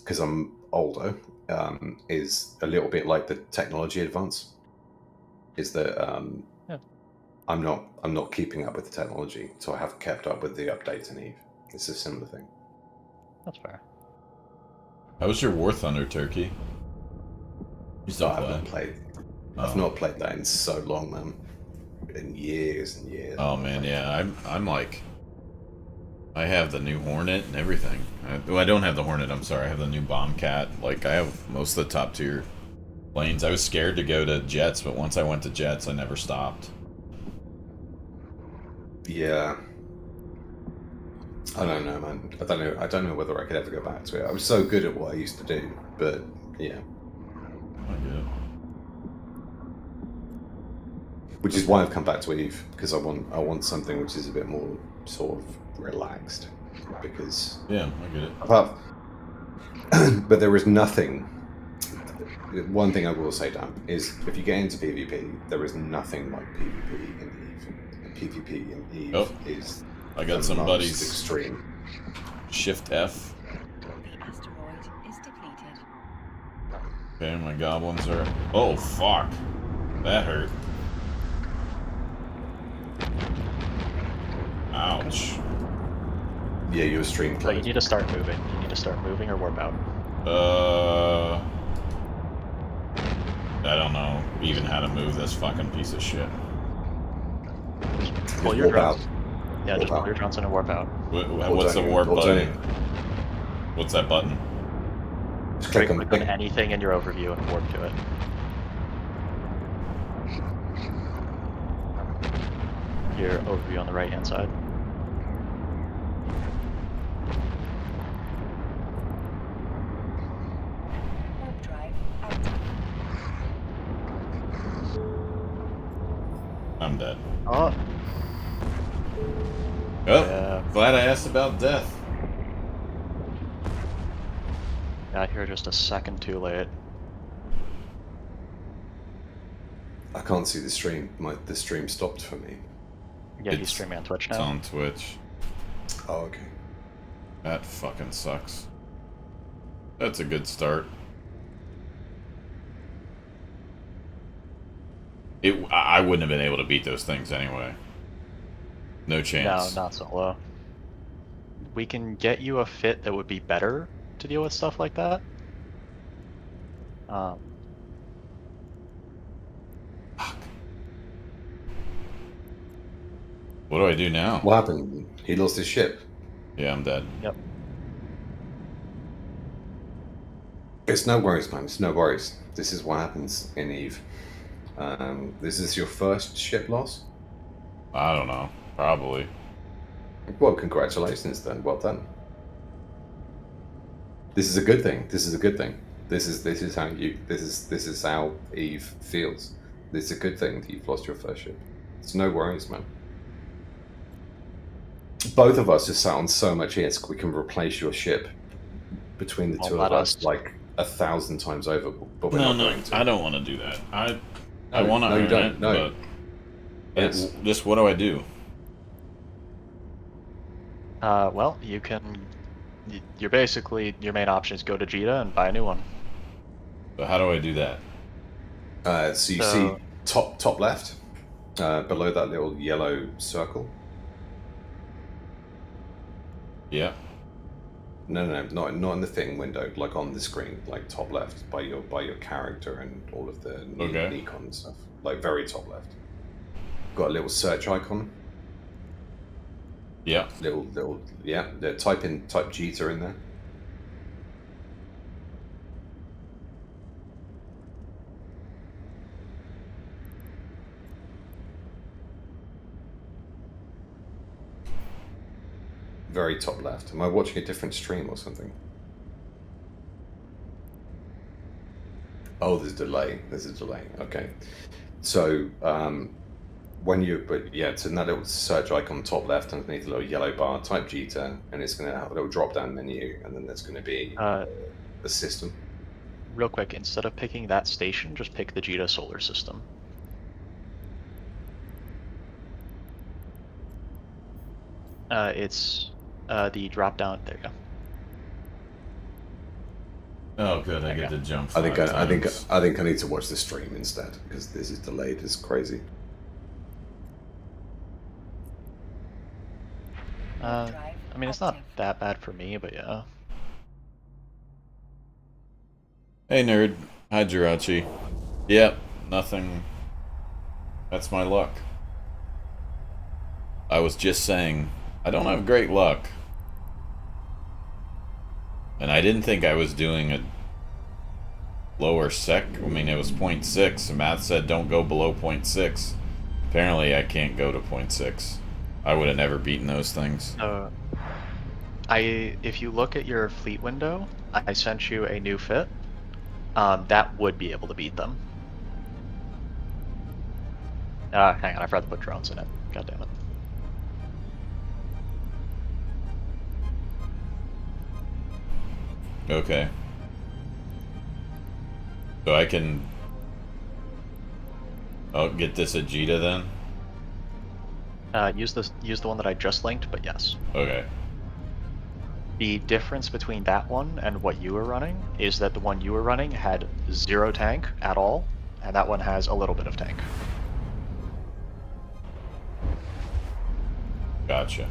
because I'm older, is a little bit like the technology advance. Is that Yeah. I'm not keeping up with the technology, so I haven't kept up with the updates in Eve. It's a similar thing. That's fair. How was your War Thunder, Turkey? You still I've play? not played. I've Oh. not played that in so long, man. In years and years. Oh man, yeah. I'm like, I have the new Hornet and everything. I don't have the Hornet. I'm sorry. I have the new Bombcat. Like I have most of the top tier planes. I was scared to go to jets, but once I went to jets, I never stopped. Yeah. I don't know, man. I don't know. I don't know whether I could ever go back to it. I was so good at what I used to do, but yeah. I get it. Which is why I've come back to Eve, because I want something which is a bit more sort of relaxed. Because Yeah, I get it. apart, but there is nothing. One thing I will say, Dan, is if you get into PvP, there is nothing like PvP in Eve. And PvP in Eve is I got the some most buddies. extreme. Shift F. The asteroid is depleted. Okay, my goblins are. Oh fuck, that hurt. Ouch. Yeah, your stream. So you need to start moving. You need to start moving or warp out. I don't know even how to move this fucking piece of shit. Pull your drones. Yeah, just pull your drones in and warp out. What's the warp button? What's that button? Just Click click on anything in your overview and warp to it. Your overview on the right hand side. Warp drive active. I'm dead. Oh, Oh, yeah. glad I asked about death. Got here just a second too late. I can't see the stream. The stream stopped for me. Yeah, he's streaming on Twitch It's now. on Twitch. Oh, okay. That fucking sucks. That's a good start. I wouldn't have been able to beat those things anyway. No chance. No, not solo. We can get you a fit that would be better to deal with stuff like that. What do I do now? What happened? He lost his ship. Yeah, I'm dead. Yep. It's no worries, man. It's no worries. This is what happens in Eve. This is your first ship loss? I don't know. Probably. Well, congratulations then. Well done. This is a good thing. This is a good thing. This is how Eve feels. This is a good thing that you've lost your first ship. It's no worries, man. Both of us just sat on so much ISK, we can replace your ship between the two of us like 1,000 times over. But we're not going to. I don't want to do that. I want to no, you earn don't. it, No. but Yes. just what do I do? Well, you can. You're basically your main option is go to Jita and buy a new one. But how do I do that? So you see top left, below that little yellow circle. Yeah. No, not in the thing window, like on the screen, like top left by your character and all of the Nikon and stuff, like very top left. Got a little search icon. Yeah. Little yeah. Type Jita in there. Very top left. Am I watching a different stream or something? Oh, there's a delay. There's a delay. Okay. So when you, it's in that little search icon top left underneath the little yellow bar, type Jita, and it's going to have a little drop down menu, and then there's going to be the system. Real quick, instead of picking that station, just pick the Jita solar system. It's the drop down. There you go. Oh, good. I get to jump. I think five I think times. I think I need to watch the stream instead because this is delayed as crazy. I mean, it's not that bad for me, but yeah. Hey, nerd. Hi, Jirachi. Yep, nothing. That's my luck. I was just saying, I don't have great luck. And I didn't think I was doing a lower sec. I mean, it was 0.6. Math said don't go below 0.6. Apparently, I can't go to 0.6. I would have never beaten those things. If you look at your fleet window, I sent you a new fit. That would be able to beat them. Hang on, I forgot to put drones in it. God damn it. Okay. So I can... I'll get this at Jita then? Use the one that I just linked, but yes. Okay. The difference between that one and what you were running is that the one you were running had 0 tank at all, and that one has a little bit of tank. Gotcha.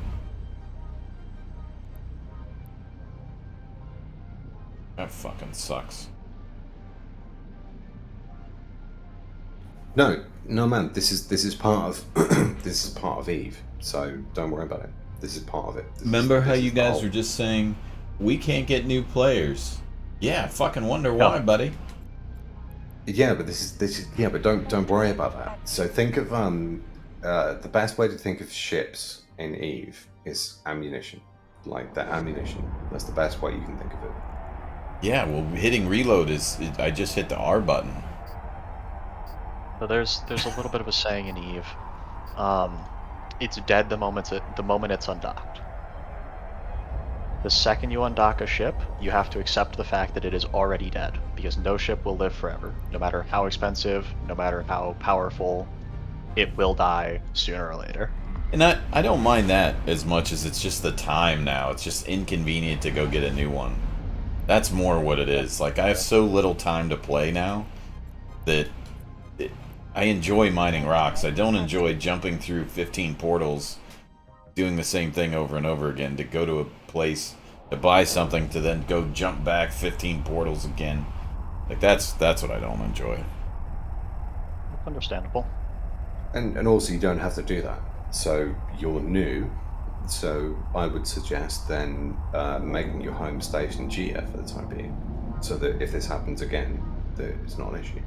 That fucking sucks. No, man. This is part of this is part of Eve. So don't worry about it. This is part of it. Remember how you guys were just saying, we can't get new players? Yeah, fucking wonder why, buddy. Yeah, but this is yeah, but don't worry about that. So think of the best way to think of ships in Eve is ammunition. Like the ammunition. That's the best way you can think of it. Yeah, well, hitting reload I just hit the R button. So there's a little bit of a saying in Eve. It's dead the moment it's undocked. The second you undock a ship, you have to accept the fact that it is already dead, because no ship will live forever. No matter how expensive, no matter how powerful, it will die sooner or later. And I don't mind that as much as it's just the time now. It's just inconvenient to go get a new one. That's more what it is. Like, I have so little time to play now that I enjoy mining rocks. I don't enjoy jumping through 15 portals, doing the same thing over and over again, to go to a place to buy something to then go jump back 15 portals again. Like, that's what I don't enjoy. Understandable. And also you don't have to do that. So you're new. So I would suggest then making your home station GF for the time being, so that if this happens again, that it's not an issue.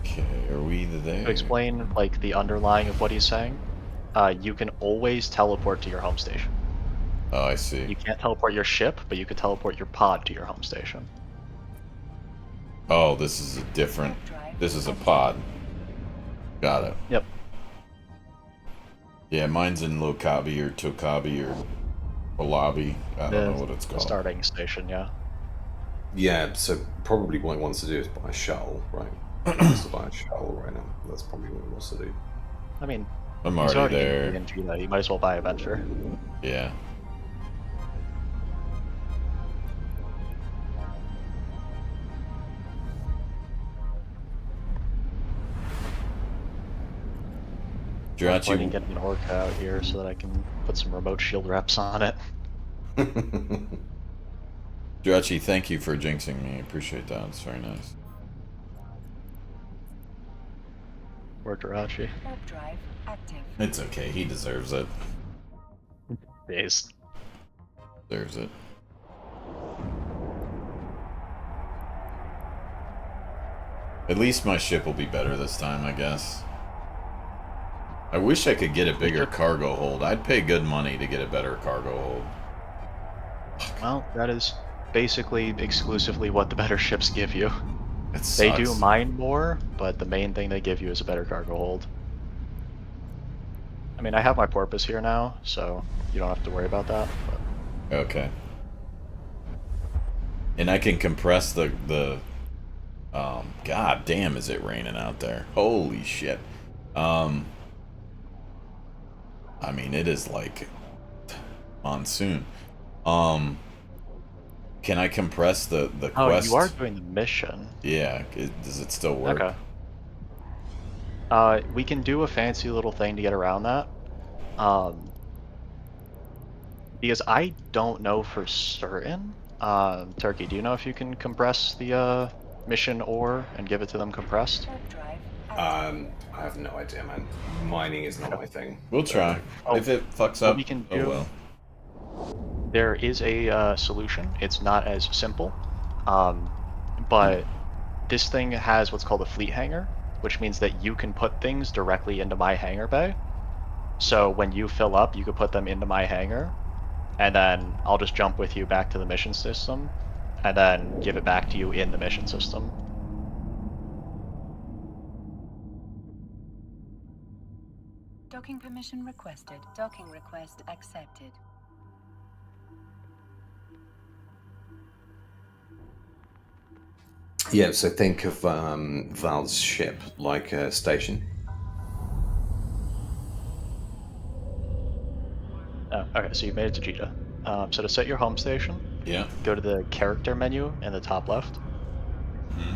Okay, are we there? To explain like the underlying of what he's saying, you can always teleport to your home station. Oh, I see. You can't teleport your ship, but you could teleport your pod to your home station. Oh, this is a different... This is a pod. Got it. Yep. Yeah, mine's in Lokabi or Tokabi or Olabi. I don't know what it's The called. starting station, yeah. Yeah, so probably what he wants to do is buy a shuttle, right? He wants to buy a shuttle right now. That's probably what he wants to do. I mean, I'm he's already there. in Gita. You might as well buy a venture. Yeah. I'm Jirachi, getting an orca out here so that I can put some remote shield reps on it. Jirachi, thank you for jinxing me. I appreciate that. It's very nice. Or Jirachi. Warp drive active. It's okay. He deserves it. Based. Deserves it. At least my ship will be better this time, I guess. I wish I could get a bigger cargo hold. I'd pay good money to get a better cargo hold. Well, that is basically exclusively what the better ships give you. It sucks. They do mine more, but the main thing they give you is a better cargo hold. I mean, I have my porpoise here now, so you don't have to worry about that. But... Okay. And I can compress the God damn, is it raining out there? Holy shit. I mean, it is like monsoon. Can I compress the Oh, quest? you are doing the mission. Yeah. Does it still work? Okay. We can do a fancy little thing to get around that. Because I don't know for certain. Turkey, do you know if you can compress the mission ore and give it to them compressed? Warp drive active. I have no idea, man. Mining is not my thing. We'll try. Oh, If it fucks what up, we can oh do- well. There is a solution. It's not as simple, but this thing has what's called a fleet hangar, which means that you can put things directly into my hangar bay. So when you fill up, you can put them into my hangar, and then I'll just jump with you back to the mission system, and then give it back to you in the mission system. Docking permission requested. Docking request accepted. Yeah, so think of Val's ship like a station. Oh, okay, so you made it to Jita. So to set your home station, Yeah. go to the character menu in the top left. Hmm.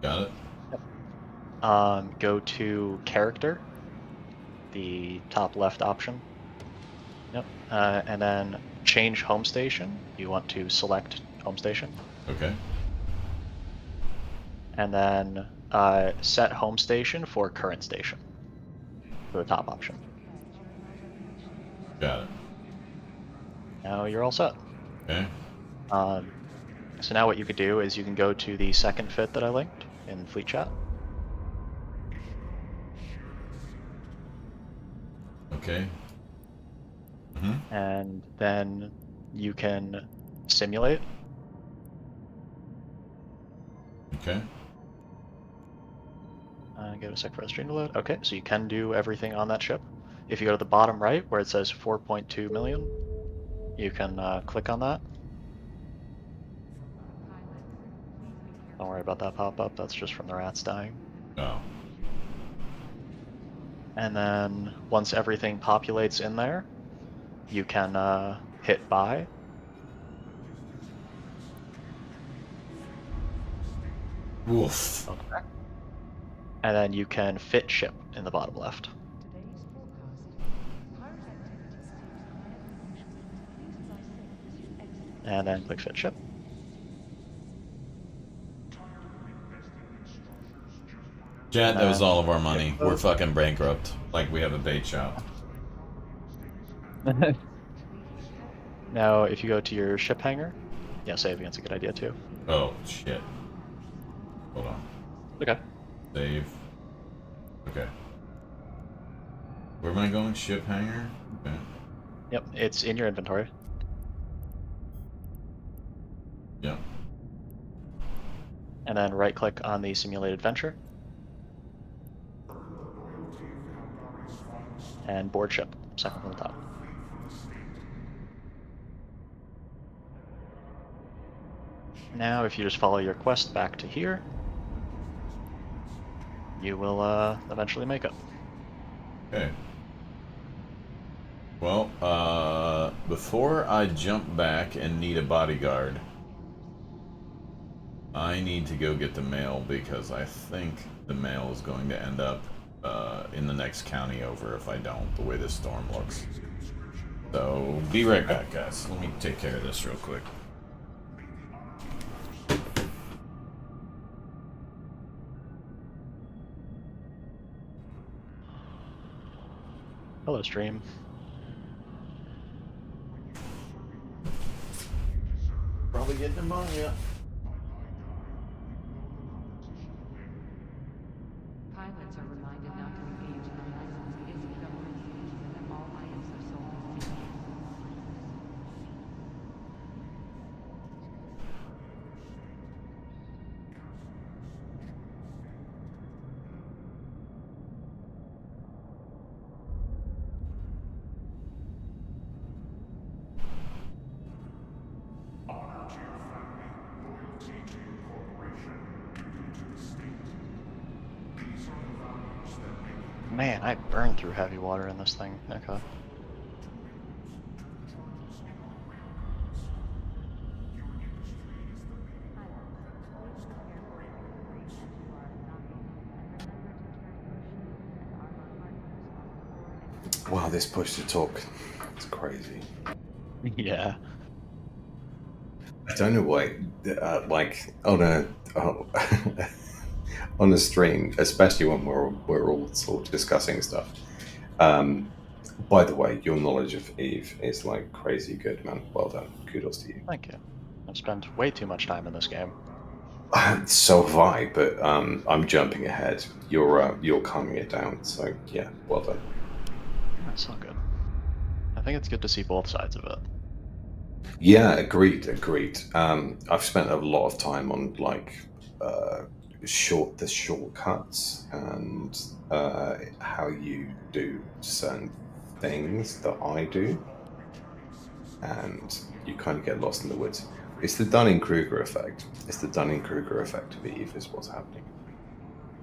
Got it. Go to character, the top left option. Yep. And then change home station. You want to select home station. Okay. And then set home station for current station. For the top option. Got it. Now you're all set. Okay. So now what you could do is you can go to the second fit that I linked in Fleet Chat. Okay. Hmm. And then you can simulate. Okay. Give it a sec for the stream to load. Okay, so you can do everything on that ship. If you go to the bottom right where it says 4.2 million, you can click on that. Don't worry about that pop-up, that's just from the rats dying. Oh. And then once everything populates in there, you can hit buy. Woof. Okay. And then you can fit ship in the bottom left. And then click fit ship. Chat, that was all of our money. We're fucking bankrupt. Like we have a bait shop. Now, if you go to your ship hangar, yeah, saving's a good idea too. Oh, shit. Hold on. Okay. Save. Okay. Where am I going? Ship hangar? Okay. Yep, it's in your inventory. Yep. And then right click on the simulated venture. And board ship, second from the top. Now, if you just follow your quest back to here, you will eventually make it. Okay. Well, before I jump back and need a bodyguard, I need to go get the mail because I think the mail is going to end up in the next county over if I don't, the way this storm looks. So, be right back, guys. Let me take care of this real quick. Hello, stream. Probably getting pneumonia. Pilots are reminded not to engage in unlicensed government and that all items are sold as secret. Man, I burned through heavy water in this thing. Okay. Wow, this push to talk. It's crazy. Yeah. I don't know why, like on a on a stream, especially when we're all sort of discussing stuff. By the way, your knowledge of Eve is like crazy good, man. Well done. Kudos to you. Thank you. I've spent way too much time in this game. So have I, but I'm jumping ahead. You're calming it down. So yeah, well done. That's not good. I think it's good to see both sides of it. Yeah, agreed. I've spent a lot of time on like the shortcuts and how you do certain things that I do, and you kind of get lost in the woods. It's the Dunning-Kruger effect. It's the Dunning-Kruger effect of Eve is what's happening.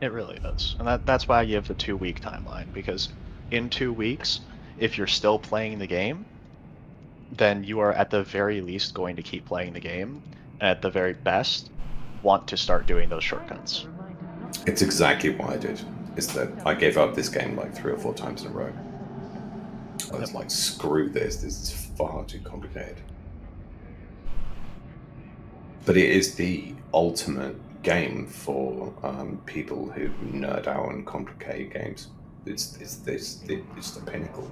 It really is. And that's why you have the 2-week timeline, because in 2 weeks, if you're still playing the game, then you are at the very least going to keep playing the game, and at the very best, want to start doing those shortcuts. It's exactly what I did. Is that I gave up this game like 3 or 4 times in a row. I was like, screw this is far too complicated. But it is the ultimate game for people who nerd out and complicate games. It's the pinnacle.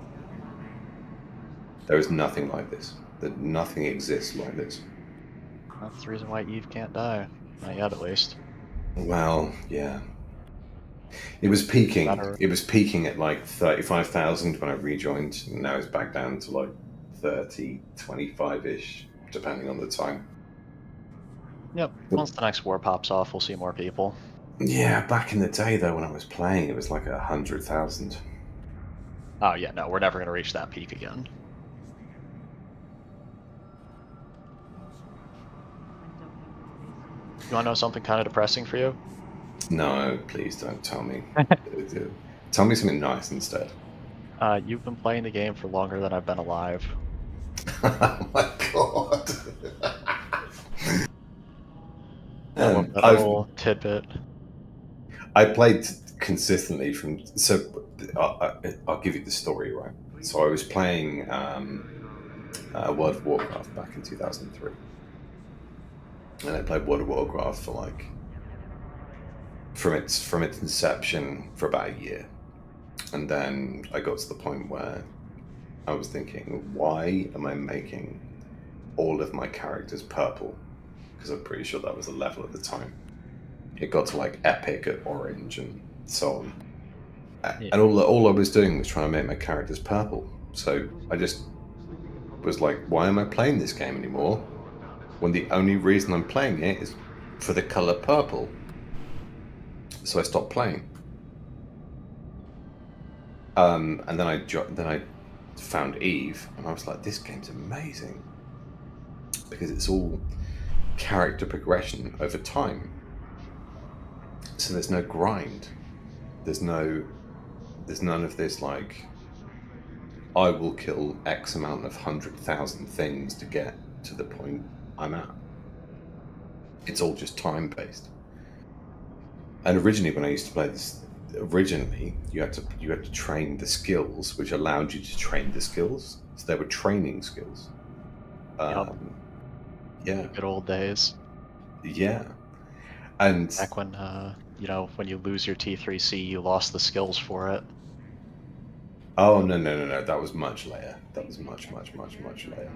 There is nothing like this. That nothing exists like this. That's the reason why Eve can't die. Not yet, at least. Well, yeah. It was peaking. Better. It was peaking at like 35,000 when I rejoined, and now it's back down to like 30, 25-ish, depending on the time. Yep. Once the next war pops off, we'll see more people. Yeah, back in the day though, when I was playing, it was like 100,000. Oh yeah, no, we're never gonna reach that peak again. You wanna know something kind of depressing for you? No, please don't tell me. Tell me something nice instead. You've been playing the game for longer than I've been alive. Oh my god. That little tidbit. I played consistently from. So I'll give you the story, right? So I was playing World of Warcraft back in 2003. And I played World of Warcraft for like. From its inception for about a year. And then I got to the point where I was thinking, why am I making all of my characters purple? Because I'm pretty sure that was the level at the time. It got to like epic at orange and so on. Yeah. And all I was doing was trying to make my characters purple. So I just was like, why am I playing this game anymore? When the only reason I'm playing it is for the color purple. So I stopped playing. And then I found Eve, and I was like, this game's amazing. Because it's all character progression over time. So there's no grind. There's none of this like, I will kill X amount of 100,000 things to get to the point I'm at. It's all just time based. And originally, when I used to play this, you had to train the skills, which allowed you to train the skills. So they were training skills. Yeah. Good old days. Yeah. And Back when, when you lose your T3C, you lost the skills for it. oh no, that was much later. That was much later.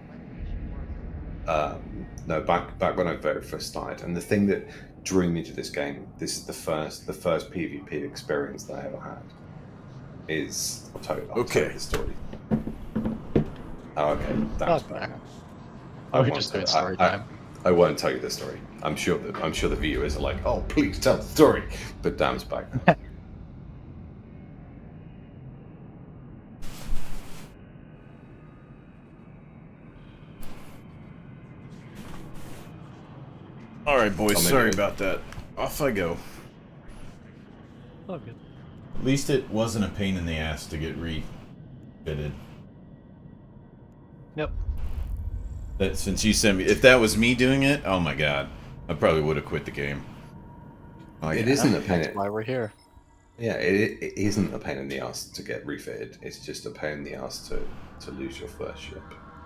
No, back when I very first started, and the thing that drew me to this game, this is the first PvP experience that I ever had. I'll tell you the story. Oh, okay, that's Okay. back. Oh, we just doing story time. I won't tell you the story. I'm sure the viewers are like, oh, please tell the story. But Dam's back now. Alright, boys, Oh, maybe- sorry about that. Off I go. Oh, good. At least it wasn't a pain in the ass to get refitted. Yep. That since you sent me, if that was me doing it, oh my god, I probably would have quit the game. It isn't a pain. That's why we're here. Yeah, it isn't a pain in the ass to get refitted. It's just a pain in the ass to lose your first ship.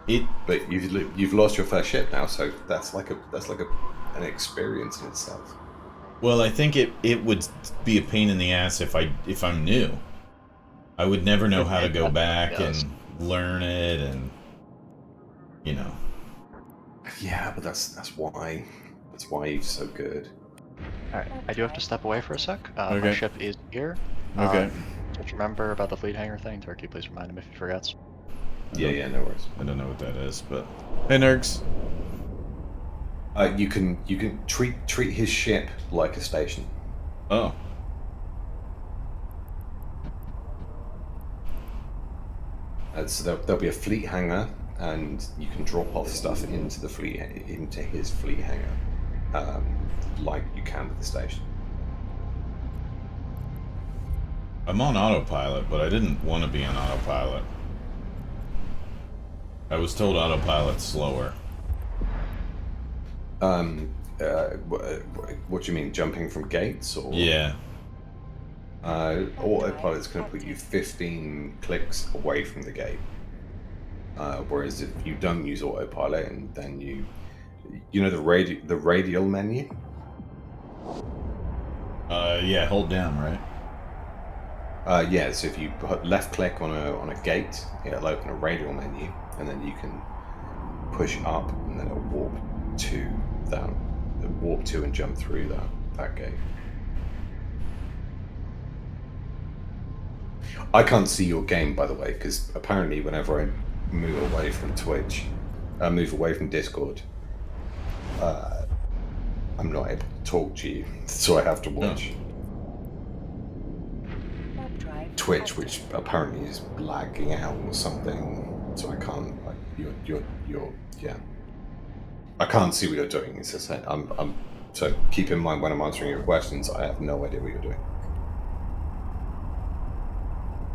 It But you've lost your first ship now, so that's like an experience in itself. well, I think it would be a pain in the ass if I'm new. I would never know how to go back Yes. and learn it, and you know. Yeah, but that's why he's so good. Alright, I do have to step away for a sec. Okay. My ship is here. Okay. Just remember about the fleet hangar thing. Turkey, please remind him if he forgets. Yeah, no worries. I don't know what that is, but hey, Nergs. You can treat his ship like a station. Oh, So there'll be a fleet hangar, and you can drop off stuff into his fleet hangar, like you can with the station. I'm on autopilot, but I didn't want to be on autopilot. I was told autopilot's slower. What do you mean, jumping from gates, or? Yeah. Autopilot's going to put you 15 clicks away from the gate. Whereas if you don't use autopilot, and then you know the radial menu. Yeah. Hold down, right? Yeah. So if you put left click on a gate, it'll open a radial menu, and then you can push up, and then it'll warp to and jump through that gate. I can't see your game, by the way, because apparently whenever I move away from Twitch, move away from Discord, I'm not able to talk to you, so I have to watch Twitch, which apparently is lagging out or something. So I can't. Like, you're yeah. I can't see what you're doing. It's just I'm. So keep in mind when I'm answering your questions, I have no idea what you're doing.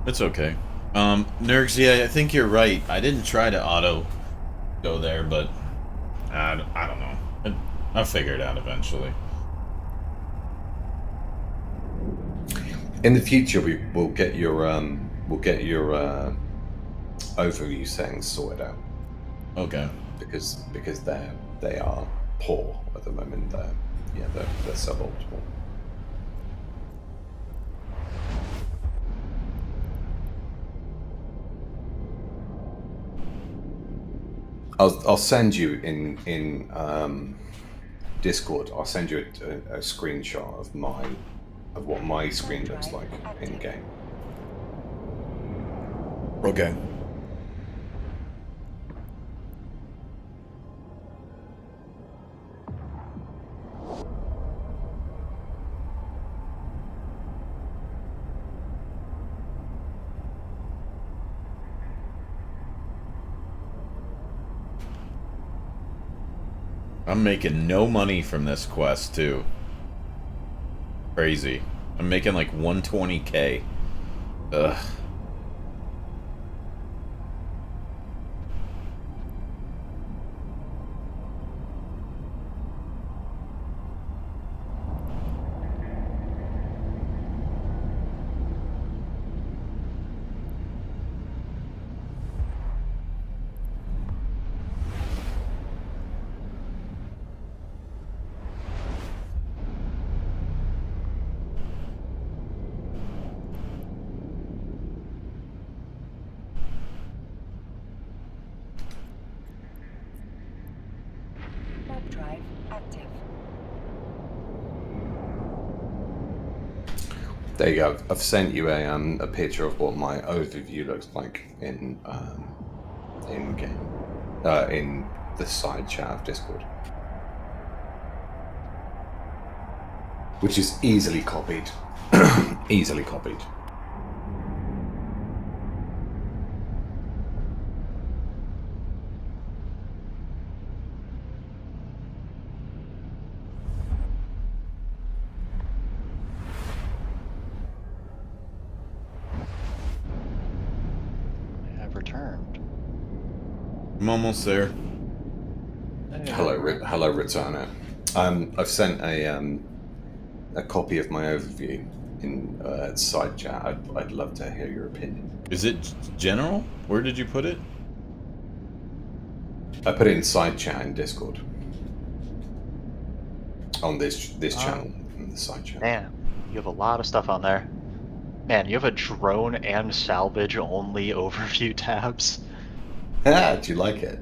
It's okay. Nergs, yeah, I think you're right. I didn't try to auto go there, but I don't know. I'll figure it out eventually. In the future, we'll get your overview settings sorted out, Okay. because they are poor at the moment. They're suboptimal. I'll send you in Discord. I'll send you a screenshot of what my screen looks like in game. Okay. I'm making no money from this quest, too. Crazy. I'm making like 120k. Ugh. Warp drive active. There you go. I've sent you a picture of what my overview looks like in game, in the side chat of Discord, which is easily copied. Easily copied. I have returned. I'm almost there. Hello, Returner. I've sent a copy of my overview in side chat. I'd love to hear your opinion. Is it general? Where did you put it? I put it in side chat in Discord. On this channel, in the side chat. Man, you have a lot of stuff on there. Man, you have a drone and salvage only overview tabs. Ah, do you like it?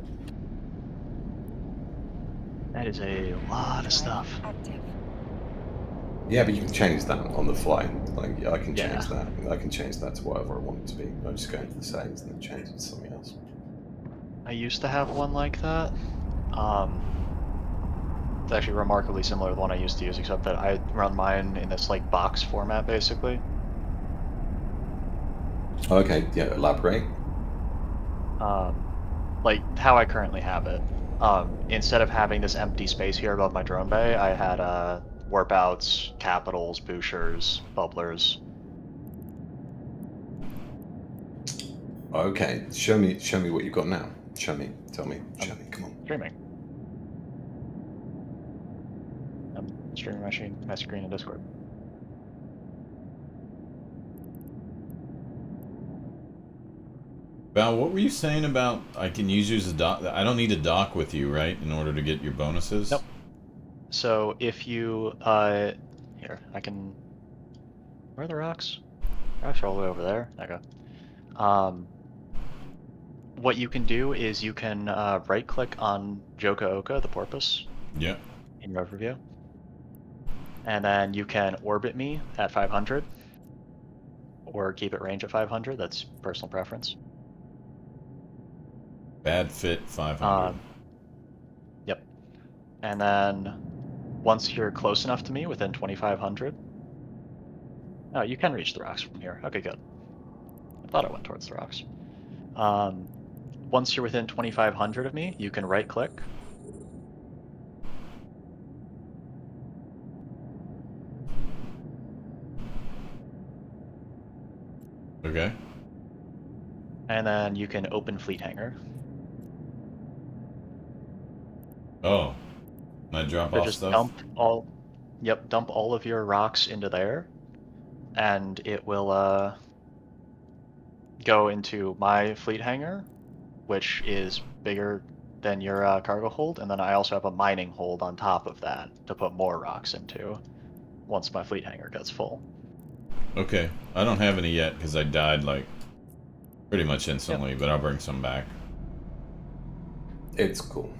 That is a lot of stuff. Active. Yeah, but you can change that on the fly. Like I can change Yeah. that. I can change that to whatever I want it to be. I just go into the settings and then change it to something else. I used to have one like that. It's actually remarkably similar to the one I used to use, except that I run mine in this like box format, basically. Okay, yeah, elaborate. Like how I currently have it. Instead of having this empty space here above my drone bay, I had warp outs, capitals, bouchers, bubblers. Okay, show me what you've got now. Show me, tell me, show me. Come on. Streaming. I'm streaming my screen in Discord. Val, what were you saying about I can use you as a dock? I don't need to dock with you, right, in order to get your bonuses? Nope. So if you here, I can. Where are the rocks? Rocks are all the way over there. Okay. What you can do is you can right-click on Joka Oka, the porpoise, Yeah. in your overview, and then you can orbit me at 500, or keep it range at 500. That's personal preference. Bad fit 500. Yep. And then once you're close enough to me, within 2,500. Oh, you can reach the rocks from here. Okay, good. I thought I went towards the rocks. Once you're within 2,500 of me, you can right-click. Okay. And then you can open Fleet Hangar. Oh. Can I drop So off just stuff? dump all of your rocks into there, and it will go into my Fleet Hangar, which is bigger than your cargo hold, and then I also have a mining hold on top of that to put more rocks into once my Fleet Hangar gets full. Okay. I don't have any yet because I died like pretty much instantly, but I'll bring some back. It's cool.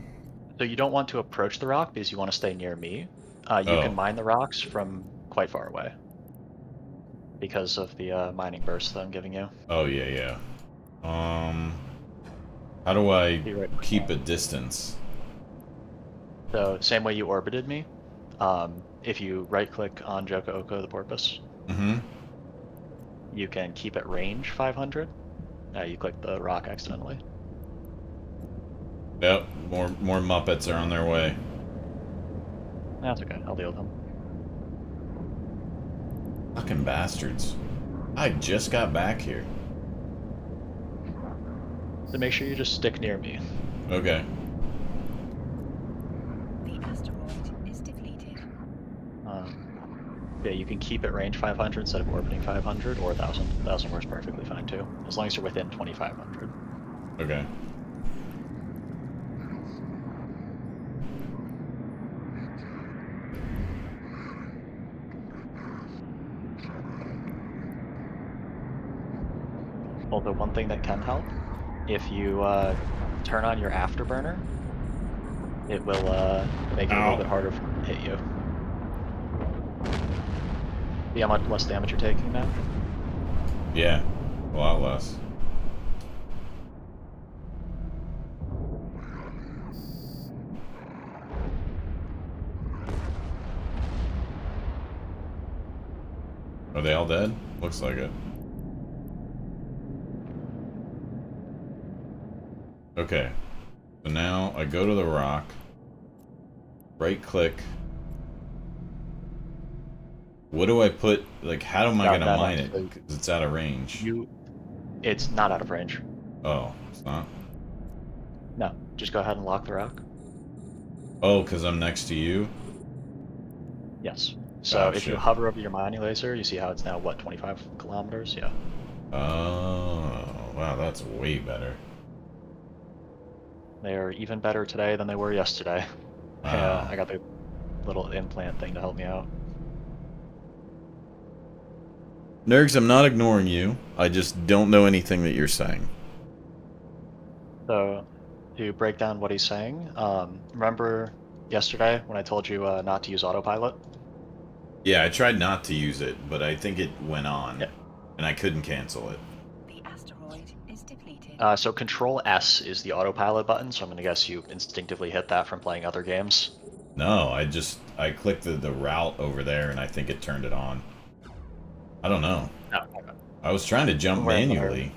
So you don't want to approach the rock because you want to stay near me. You Oh. can mine the rocks from quite far away because of the mining burst that I'm giving you. Oh, yeah, yeah. How do I Be right keep a distance? So same way you orbited me, if you right-click on Joka Oka the porpoise, Mm-hmm. you can keep it range 500. You click the rock accidentally. Yep, more Muppets are on their way. That's okay, I'll deal with them. Fucking bastards. I just got back here. So make sure you just stick near me. Okay. The asteroid is depleted. Yeah, you can keep it range 500 instead of orbiting 500, or 1,000. 1,000 works perfectly fine too, as long as you're within 2,500. Okay. Although one thing that can help, if you turn on your afterburner, it will make it a Ow. little bit harder to hit you. See how much less damage you're taking now? Yeah. A lot less. Are they all dead? Looks like it. Okay. So now I go to the rock. Right click. What do I put? Like, how am I Got gonna that mine up, it? so 'Cause it's out of range. It's not out of range. Oh, it's not? No, just go ahead and lock the rock. Oh, because I'm next to you? Yes. So if you Gotcha. hover over your mining laser, you see how it's now, what, 25 kilometers? Yeah. Oh, wow, that's way better. They are even better today than they were yesterday. Wow. I got the little implant thing to help me out. Nergs, I'm not ignoring you. I just don't know anything that you're saying. So to break down what he's saying, remember yesterday when I told you not to use autopilot? Yeah, I tried not to use it, but I think it went on, Yeah. and I couldn't cancel it. The asteroid is depleted. So Control S is the autopilot button, so I'm gonna guess you instinctively hit that from playing other games. No, I clicked the route over there, and I think it turned it on. I don't know. No. Okay. I was trying to jump One way or another. manually.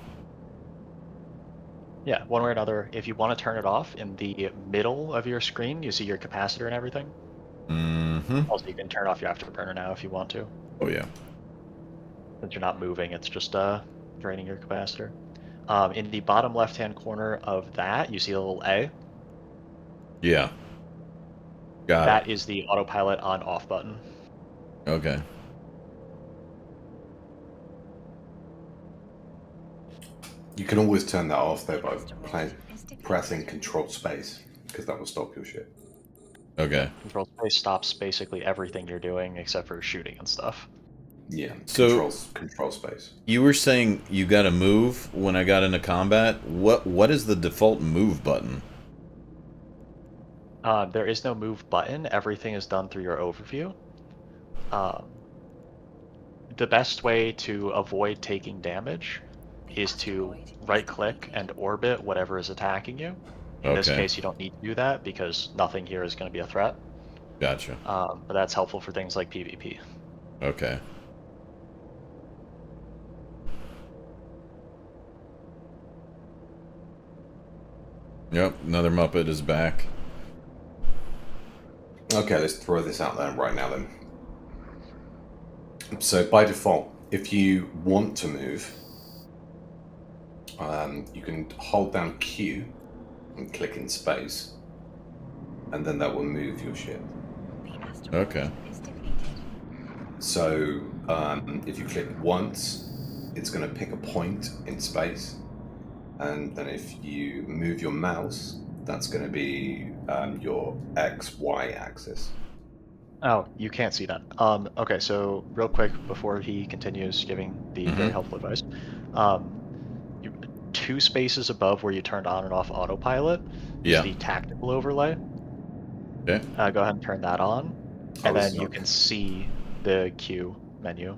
Yeah, one way or another. If you want to turn it off, in the middle of your screen, you see your capacitor and everything. Mm-hmm. Also, you can turn off your afterburner now if you want to. Oh, yeah. Since you're not moving, it's just draining your capacitor. In the bottom left-hand corner of that, you see a little A. Yeah. Got That is the autopilot on-off button. it. Okay. You can always turn that off though by Asteroid is depleted. pressing Control Space, because that will stop your ship. Okay. Control space stops basically everything you're doing except for shooting and stuff. Yeah. So- Control Space. You were saying you got to move when I got into combat. What is the default move button? There is no move button. Everything is done through your overview. The best way to avoid taking damage is to right-click and orbit whatever is attacking you. In this Okay. case, you don't need to do that because nothing here is going to be a threat. Gotcha. But that's helpful for things like PvP. Okay. Yep, another Muppet is back. Okay, let's throw this out there right now then. So by default, if you want to move, you can hold down Q and click in space, and then that will move your ship. The asteroid Okay. is depleted. So if you click once, it's going to pick a point in space, and then if you move your mouse, that's going to be your X-Y axis. Oh, you can't see that. Okay, so real quick before he continues giving the very helpful advice, you, 2 spaces above where you turned on and off autopilot is Yeah. the tactical overlay. Okay. Go ahead and turn that on, Oh, and it's then you not- can see the queue menu.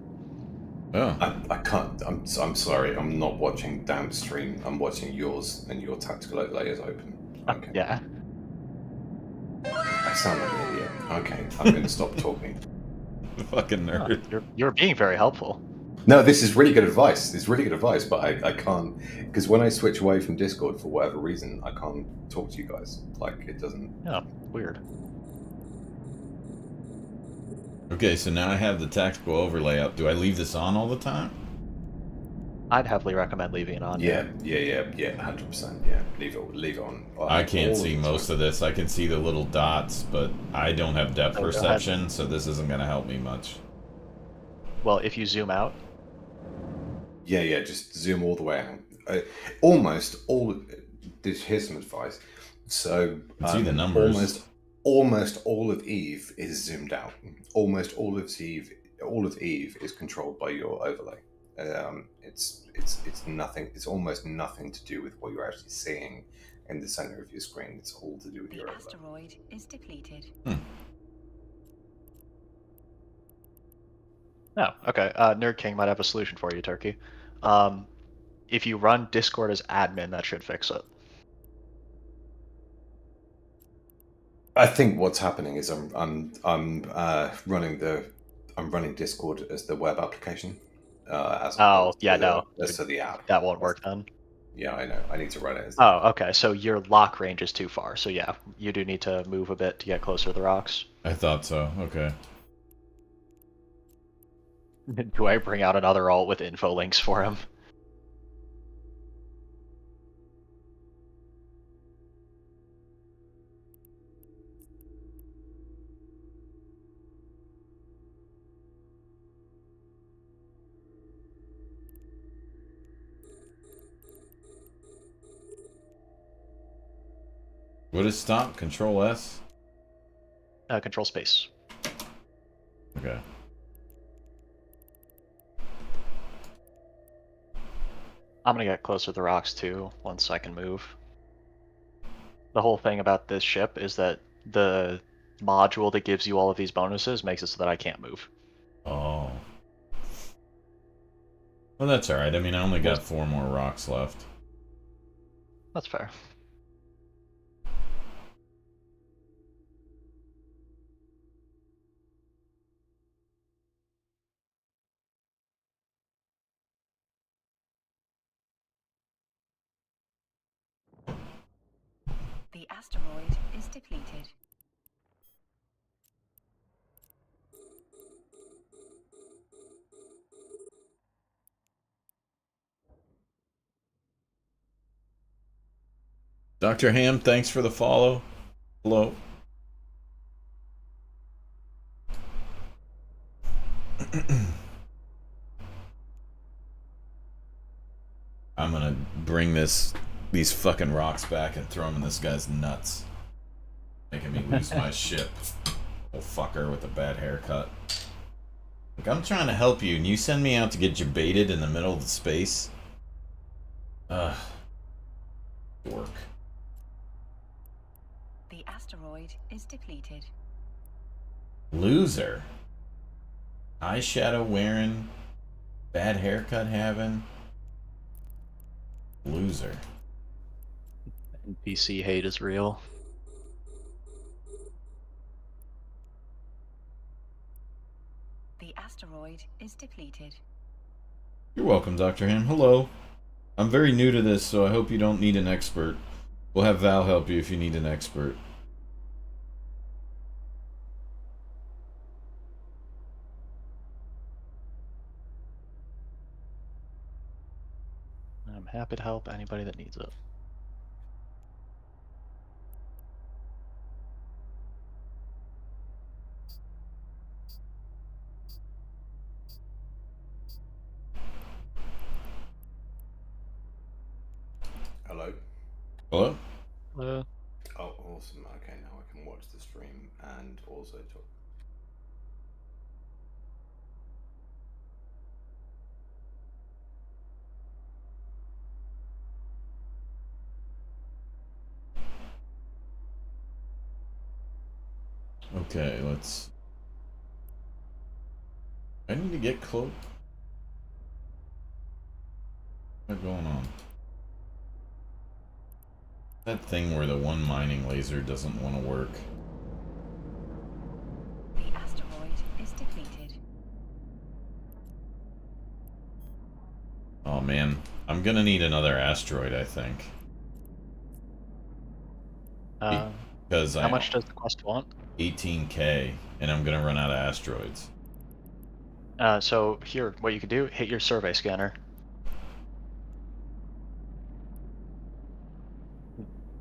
Oh. I can't. I'm sorry. I'm not watching downstream. I'm watching yours, and your tactical overlay is open. Okay. Yeah. I sound like an idiot. Okay, I'm going to stop talking. Fucking Huh, nerd. you're being very helpful. No, this is really good advice. It's really good advice, but I can't, because when I switch away from Discord for whatever reason, I can't talk to you guys. Like, it doesn't. Oh, weird. Okay, so now I have the tactical overlay up. Do I leave this on all the time? I'd heavily recommend leaving it on. Yeah, 100%. Yeah, leave it on. I can't all see the most time. of this. I can see the little dots, but I don't have depth Oh, go ahead. perception, so this isn't going to help me much. Well, if you zoom out, Yeah, just zoom all the way out. Almost all. Here's some advice. So See the numbers. almost all of Eve is zoomed out. Almost all of Eve is controlled by your overlay. It's nothing. It's almost nothing to do with what you're actually seeing in the center of your screen. It's all to do with The your overlay. asteroid is depleted. oh, okay. Nerd King might have a solution for you, Turkey. If you run Discord as admin, that should fix it. I think what's happening is I'm running Discord as the web application. Oh, yeah, no. As to the app. That won't work then. Yeah, I know. I need to run it as. Oh, okay. So your lock range is too far. So yeah, you do need to move a bit to get closer to the rocks. I thought so. Okay. Do I bring out another alt with info links for him? What is stop? Control S? Control space. Okay. I'm gonna get closer to the rocks too, once I can move. The whole thing about this ship is that the module that gives you all of these bonuses makes it so that I can't move. Oh. Well, that's alright. I mean, I only got 4 more rocks left. That's fair. The asteroid is depleted. Dr. Ham, thanks for the follow. Hello. I'm gonna bring these fucking rocks back and throw them in this guy's nuts. Making me lose my ship. Oh fucker with a bad haircut. Look, I'm trying to help you and you send me out to get jebaited in the middle of the space? Ugh. Dork. The asteroid is depleted. Loser. Eyeshadow wearing, bad haircut having. Loser. NPC hate is real. The asteroid is depleted. You're welcome, Dr. Ham. Hello. I'm very new to this, so I hope you don't need an expert. We'll have Val help you if you need an expert. I'm happy to help anybody that needs it. Hello. Hello? Uh, Oh, awesome. Okay, now I can watch the stream and also talk. Okay, let's... I need to get close. What's going on? That thing where the one mining laser doesn't want to work. The asteroid is depleted. Oh man, I'm gonna need another asteroid, I think. Because how much does the quest want? 18k, and I'm gonna run out of asteroids. So here, what you can do, hit your survey scanner.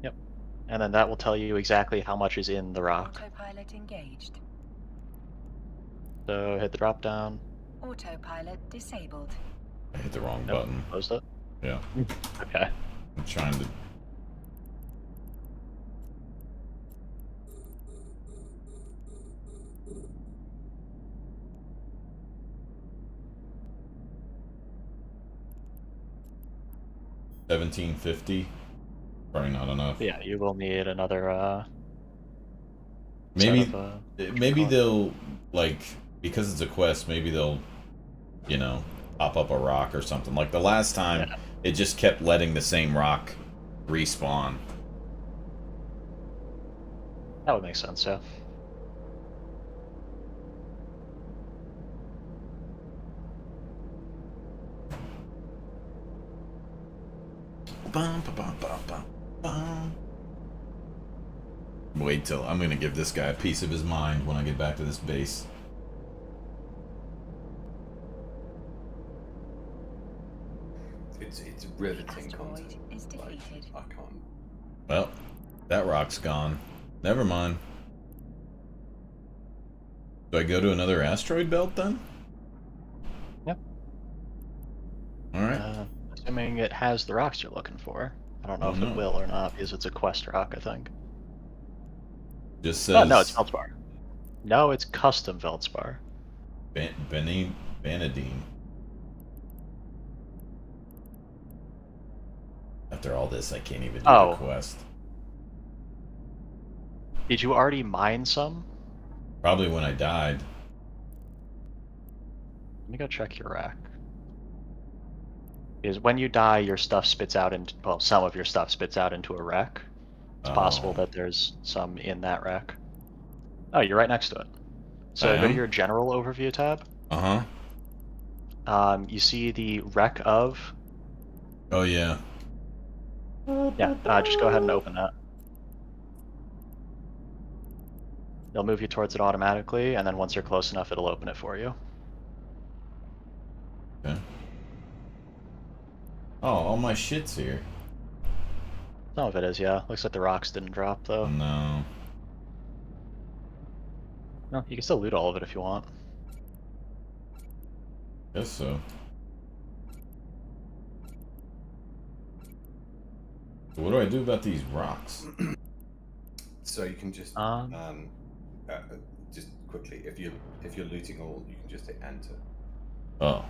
Yep. And then that will tell you exactly how much is in the rock. Autopilot engaged. So hit the drop down. Autopilot disabled. I hit the wrong Nope, button. closed it. Yeah, Okay. I'm trying to... $17.50? Probably not enough. Yeah, you will need another Maybe, set of, maybe coin. they'll, like, because it's a quest, maybe they'll, you know, pop up a rock or something. Like the last time, Yeah. it just kept letting the same rock respawn. That would make sense, yeah. Bum, ba, bum, bum, bum, bum. Wait till I'm gonna give this guy a piece of his mind when I get back to this base. It's The riveting asteroid content. is Like, depleted. I can't. Well, that rock's gone. Never mind. Do I go to another asteroid belt then? Yep. Alright. Assuming it has the rocks you're looking for. I don't know Oh, if no. it will or not, because it's a quest rock, I think. Just No, says no, it's Veldspar. No, it's custom Veldspar. Benny Vanadine. After all this, I can't even do Oh. the quest. Did you already mine some? Probably when I died. Let me go check your rack. Because when you die, your stuff spits out into, well, some of your stuff spits out into a rack. It's possible Oh. that there's some in that rack. Oh, you're right next to it. So I go to am? your general overview tab. Uh-huh. You see the wreck of. Oh, yeah. Yeah, just go ahead and open that. It'll move you towards it automatically, and then once you're close enough, it'll open it for you. Okay. Oh, all my shit's here. Some of it is, yeah. Looks like the rocks didn't drop, though. No. No, you can still loot all of it if you want. Guess so. So what do I do about these rocks? So you can just just quickly, if you're looting all, you can just hit enter. Oh.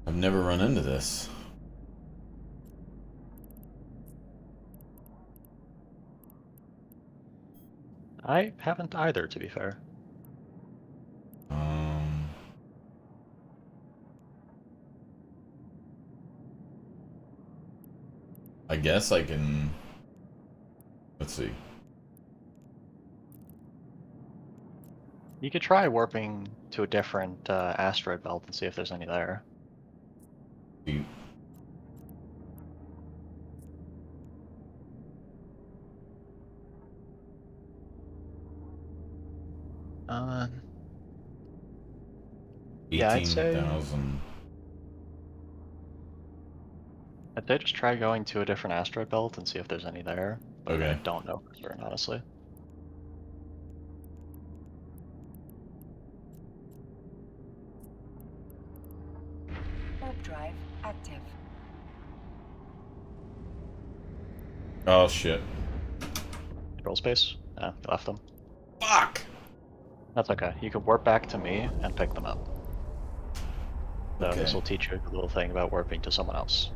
I've never run into this. I haven't either, to be fair. I guess I can. Let's see. You could try warping to a different asteroid belt and see if there's any there. You- Yeah, I'd say 18,000. I'd say just try going to a different asteroid belt and see if there's any there. But I Okay. don't know for certain, honestly. Warp drive active. Oh shit. Control space? Yeah, you left them. Fuck! That's okay. You can warp back to me and pick them up. So Okay. this will teach you a little thing about warping to someone else.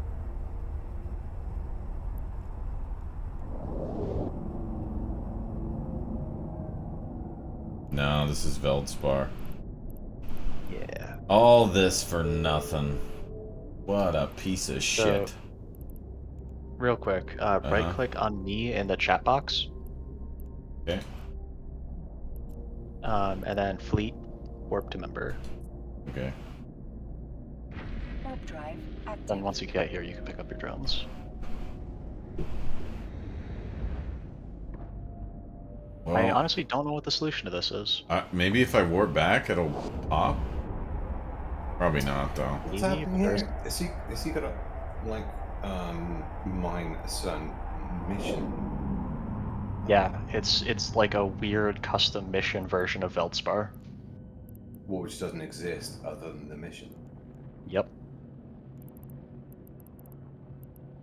No, this is Veldspar. Yeah. All this for nothing. What a piece of shit. Real quick, right click on me in the chat box. Okay. And then fleet, warp to member. Okay. Warp drive active. Then once you get here, you can pick up your drones. Well, I honestly don't know what the solution to this is. maybe if I warp back, it'll pop. Probably not, though. What's Maybe, happening but there's- here? Is he gonna like mine a certain mission? Yeah, it's like a weird custom mission version of Veldspar. Which doesn't exist other than the mission. Yep.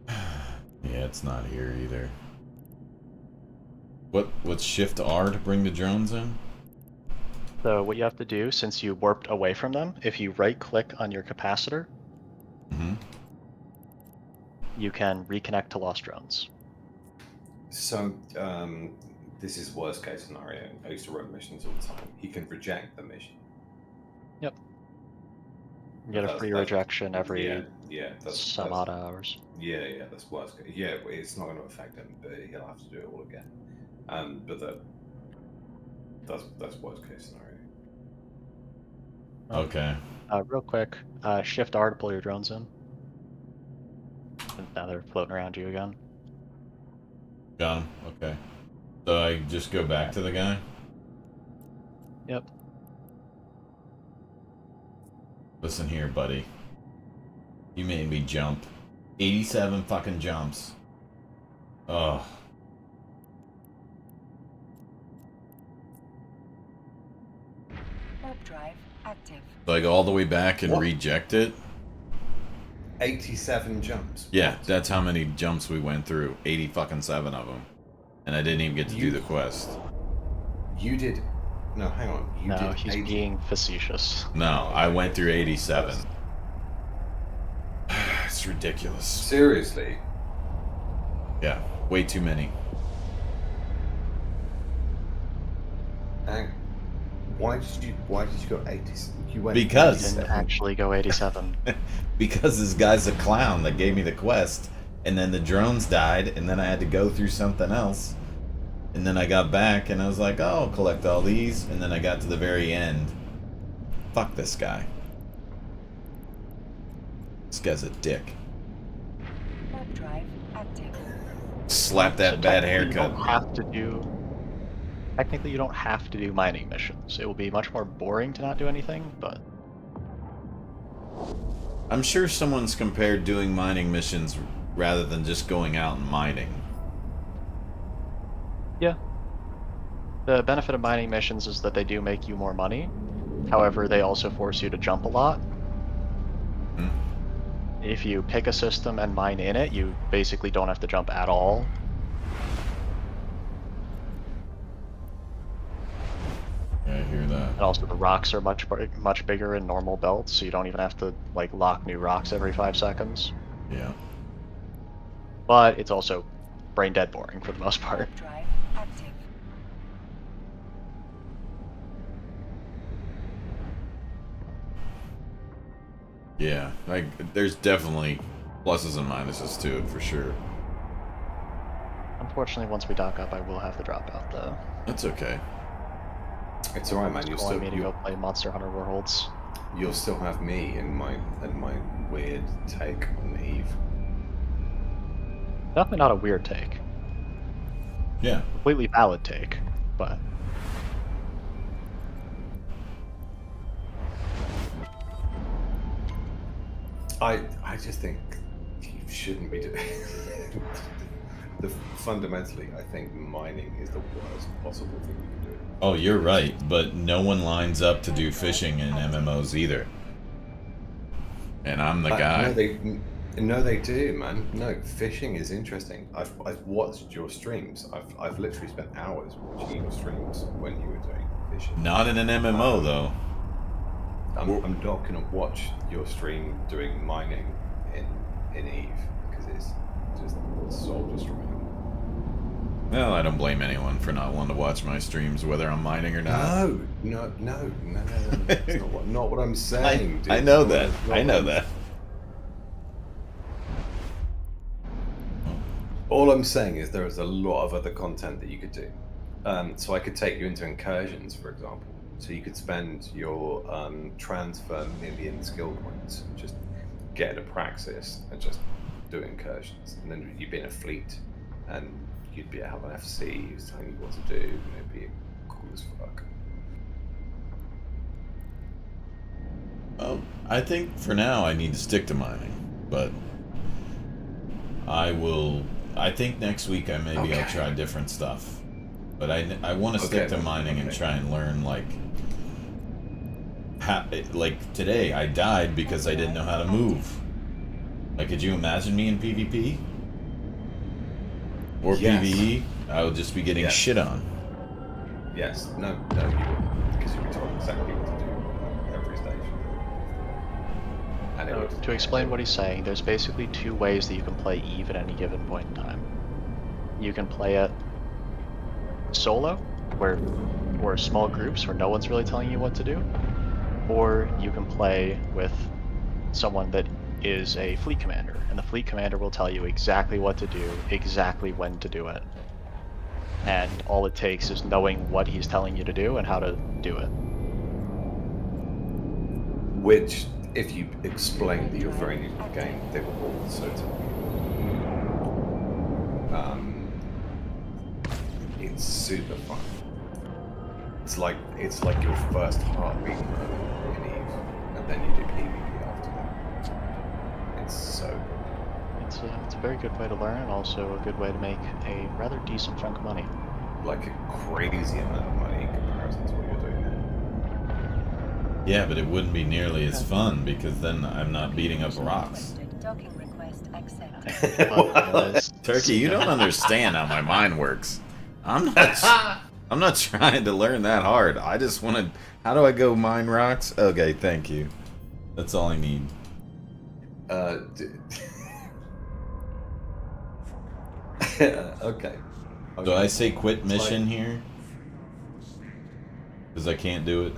Yeah, it's not here either. What's Shift R to bring the drones in? So what you have to do, since you warped away from them, if you right-click on your capacitor, Mm-hmm. you can reconnect to lost drones. So this is worst case scenario. I used to run missions all the time. He can reject the mission. Yep. You get a That's- free that's- rejection every that's some odd hours. Yeah, that's worst case. Yeah, it's not going to affect him, but he'll have to do it all again. But that's worst case scenario. Okay. Real quick, Shift R to pull your drones in. And now they're floating around you again. Got him. Okay. So I just go back to the guy? Yep. Listen here, buddy. You made me jump. 87 fucking jumps. Ugh. Warp drive active. So I go all the way back and What? reject it? 87 jumps. Yeah, What? that's how many jumps we went through. 87 of them. And I didn't even get to do the quest. You did. No, hang on. You No, did he's 80. being facetious. No, I went through 87. It's ridiculous. Seriously? Yeah, way too many. Why did you go 80? You went Because- Didn't 87. actually go 87. Because this guy's a clown that gave me the quest, and then the drones died, and then I had to go through something else. And then I got back, and I was like, oh, I'll collect all these. And then I got to the very end. Fuck this guy. This guy's a dick. Warp drive active. Slap that So bad technically you haircut. don't have to do. Technically, you don't have to do mining missions. It will be much more boring to not do anything, but I'm sure someone's compared doing mining missions rather than just going out and mining. yeah. The benefit of mining missions is that they do make you more money. However, they also force you to jump a lot. Hmm. If you pick a system and mine in it, you basically don't have to jump at all. Yeah, I hear that. And also, the rocks are much bigger in normal belts, so you don't even have to like lock new rocks every 5 seconds. Yeah. But it's also brain dead boring for the most part. Warp drive active. Yeah, like, there's definitely pluses and minuses to it, for sure. Unfortunately, once we dock up, I will have to drop out though. That's okay. It's alright, man. Calling me to go play Monster Hunter Worlds. You'll still have me in my weird take on Eve. Definitely not a weird take. Yeah. Completely valid take, but I just think you shouldn't be doing. Fundamentally, I think mining is the worst possible thing you can do. Oh, you're right, but no one lines up to do fishing in MMOs either. And I'm the guy. No, they do, man. No, fishing is interesting. I've watched your streams. I've literally spent hours watching your streams when you were doing fishing. Not in an MMO, though. I'm not gonna watch your stream doing mining in Eve because it's just soul destroying. Well, I don't blame anyone for not wanting to watch my streams, whether I'm mining or not. No. That's not what I'm saying. Dude. I know Not that. what I know I'm- that. All I'm saying is there is a lot of other content that you could do. So I could take you into incursions, for example. So you could spend your transfer million skill points and just get a praxis and just do incursions. And then you'd be in a fleet and you'd be have an FC who's telling you what to do and it'd be cool as fuck. Well, I think for now I need to stick to mining, but I think next week I'll Okay. try different stuff. But I want to stick Okay, to mining and okay. try and learn, like today I died because I didn't know how to move. Like, could you imagine me in PvP? Or Yes. PvE? I would just be getting Yes. shit on. Yes, no, you wouldn't, because you'd be told exactly what to do every stage. And it would, to explain what he's saying, there's basically 2 ways that you can play Eve at any given point in time. You can play it solo, or small groups where no one's really telling you what to do, or you can play with someone that is a fleet commander, and the fleet commander will tell you exactly what to do, exactly when to do it. And all it takes is knowing what he's telling you to do and how to do it. which, if you explain that you're very new to the game, they will also tell you. It's super fun. It's like your first heartbeat in Eve, and then you do PvP after that. It's so good. It's a very good way to learn, and also a good way to make a rather decent chunk of money. Like a crazy amount of money in comparison to what you're doing now. Yeah, but it wouldn't be nearly as fun because then I'm not beating up rocks. Docking request accepted. But, Turkey, you don't understand how my mind works. I'm not trying to learn that hard. I just want to. How do I go mine rocks? Okay, thank you. That's all I need. Okay. Do I say quit mission here? Because I can't do it.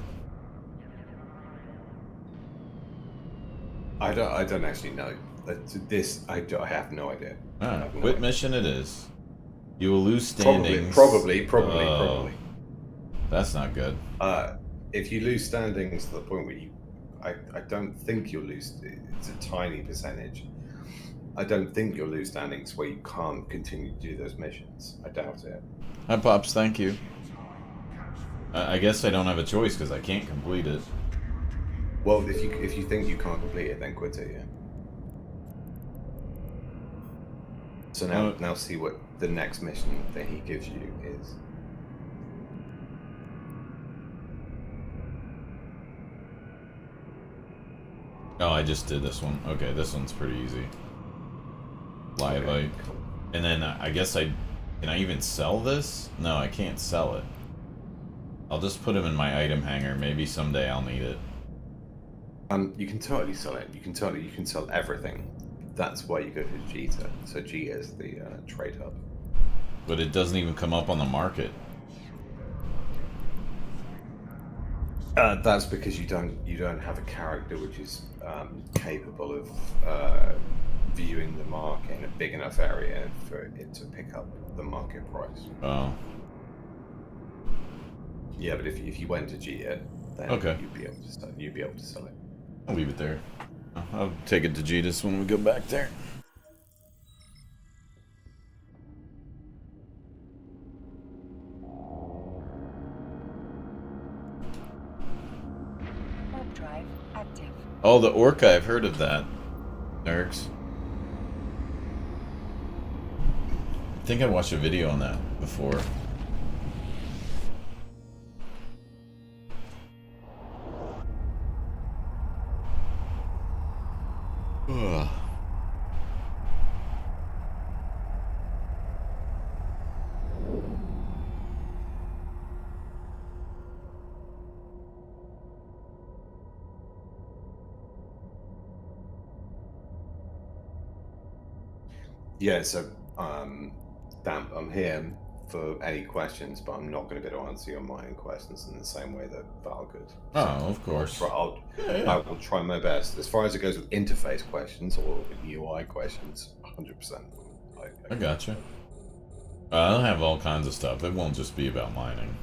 I don't actually know. I have no idea. I Ah, have no quit idea. mission it is. You will lose standings. Probably. That's not good. If you lose standings to the point where I don't think you'll lose. It's a tiny percentage. I don't think you'll lose standings where you can't continue to do those missions. I doubt it. Hi, Pops. Thank you. I guess I don't have a choice because I can't complete it. Well, if you think you can't complete it, then quit it. Yeah. So now see what the next mission that he gives you is. Oh, I just did this one. Okay, this one's pretty easy. Live Okay, light. cool. And then I guess can I even sell this? No, I can't sell it. I'll just put him in my item hanger. Maybe someday I'll need it. You can totally sell it. You can sell everything. That's why you go to Jita. So Jita is the trade hub. But it doesn't even come up on the market. That's because you don't have a character which is capable of viewing the market in a big enough area for it to pick up the market price. Oh. Yeah, but if you went to Jita, then Okay. you'd be able to sell it. I'll leave it there. I'll take it to Jetus when we go back there. Warp drive active. Oh, the Orca. I've heard of that. Nerks. I think I watched a video on that before. Ugh. Yeah, so Dan, I'm here for any questions, but I'm not going to be able to answer your mining questions in the same way that Val could. Oh, of course. I will try my best. As far as it goes with interface questions or UI questions, 100%. I gotcha. I'll have all kinds of stuff. It won't just be about mining.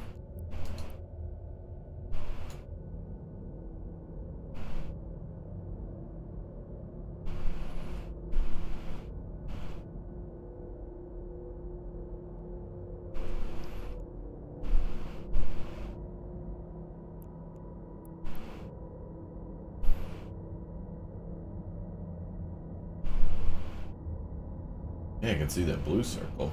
Yeah, I can see that blue circle.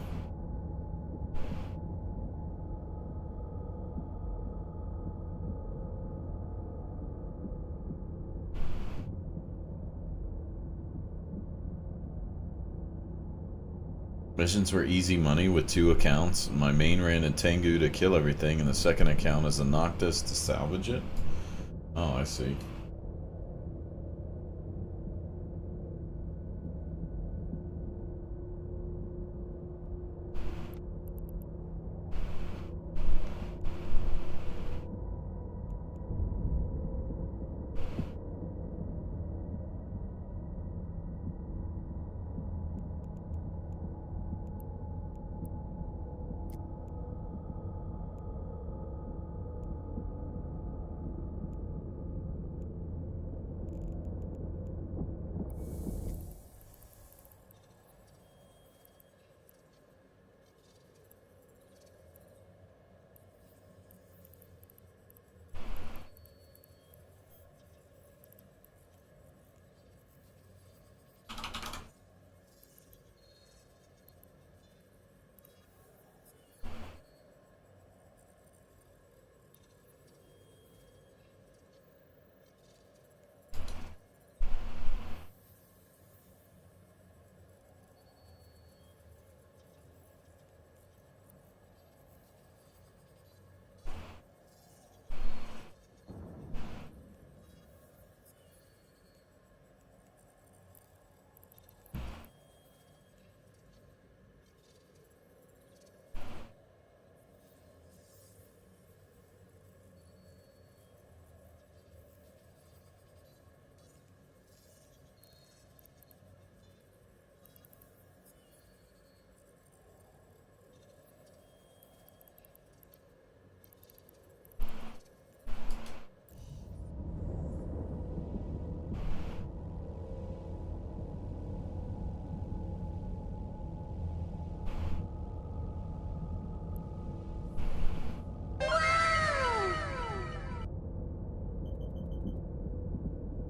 Missions were easy money with 2 accounts. My main ran a Tengu to kill everything, and the second account is a Noctis to salvage it. Oh, I see.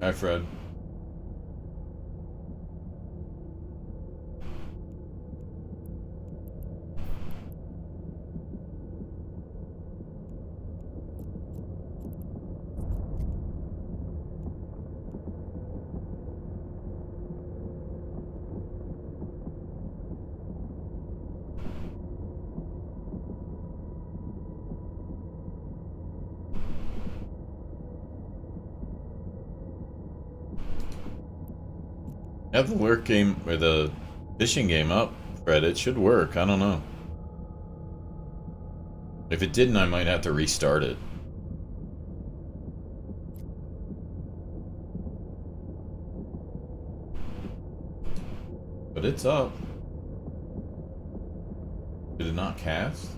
Hi, Fred. Have the lurk game or the fishing game up, Fred. It should work. I don't know. If it didn't, I might have to restart it. But it's up. Did it not cast?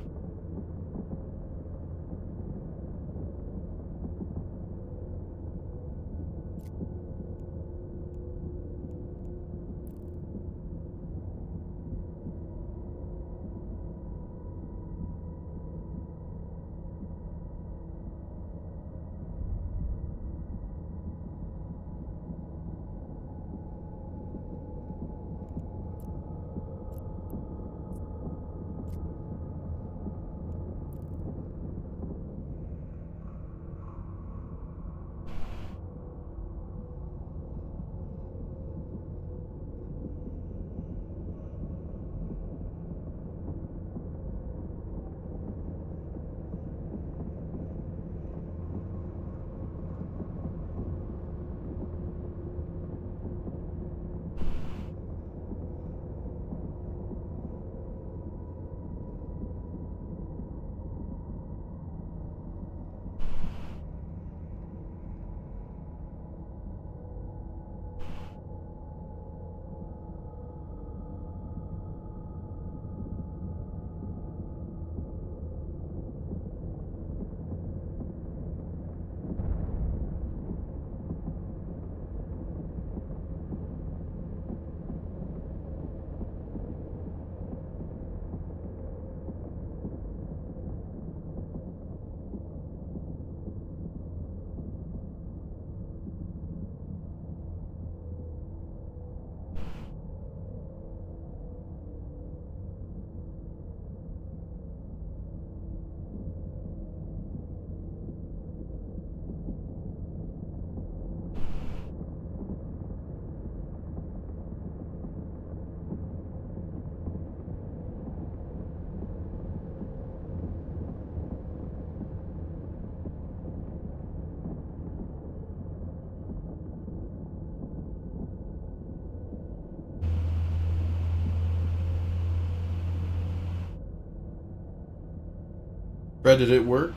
Fred, did it work?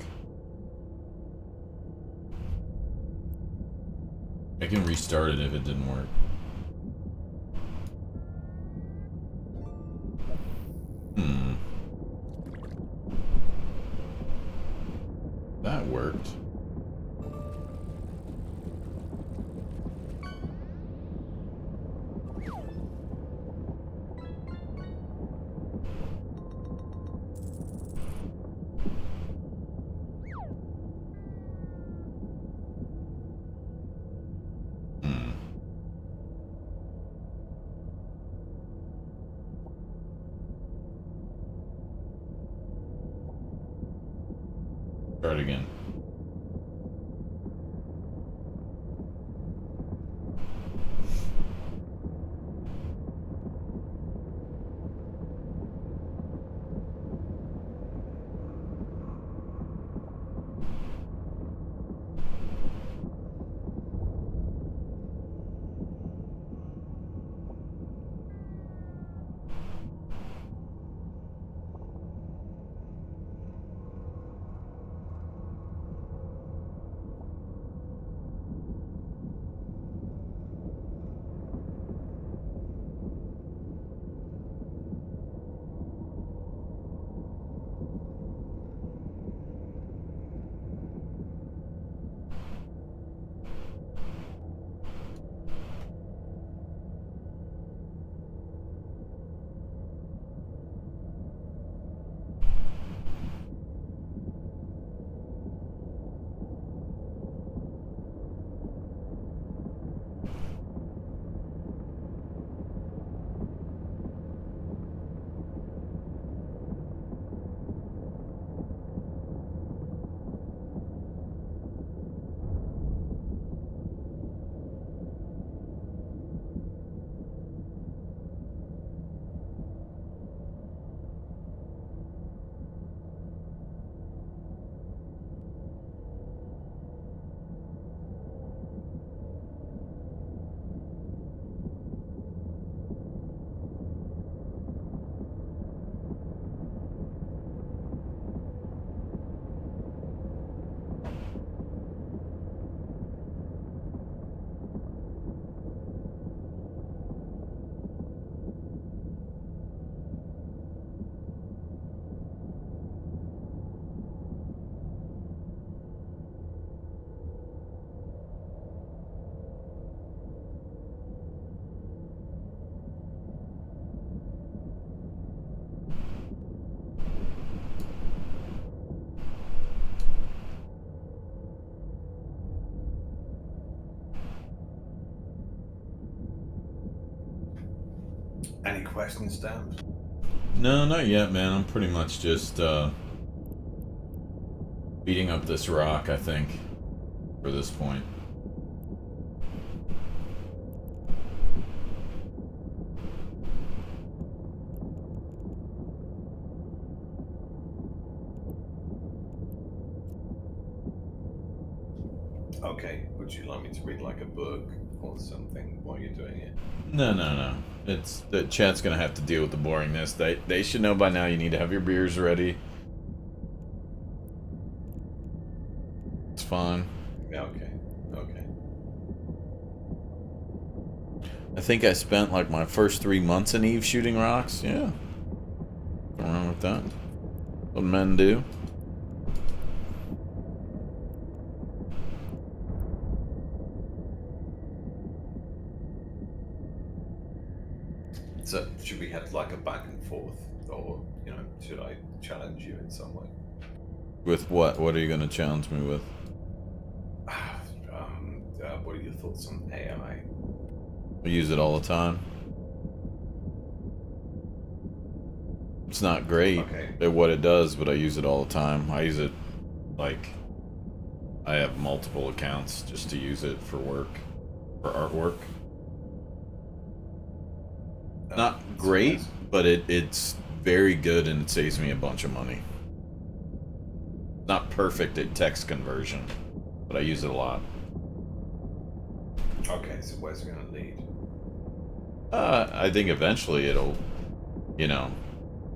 I can restart it if it didn't work. That worked. Start again. Any questions, Dan? No, not yet, man. I'm pretty much just beating up this rock, I think, for this point. Okay. Would you like me to read like a book or something while you're doing it? No. It's the chat's gonna have to deal with the boringness. They should know by now you need to have your beers ready. It's fine. Yeah. Okay. Okay. I think I spent like my first 3 months in Eve shooting rocks. Yeah. Nothing wrong with that. What men do. So should we have like a back and forth, or should I challenge you in some way? With what? What are you gonna challenge me with? What are your thoughts on AI? I use it all the time. It's not great Okay. at what it does, but I use it all the time. I use it like I have multiple accounts just to use it for work, for artwork. Not great, but it's very good and it saves me a bunch of money. Not perfect at text conversion, but I use it a lot. Okay, so where's it going to lead? I think eventually it'll,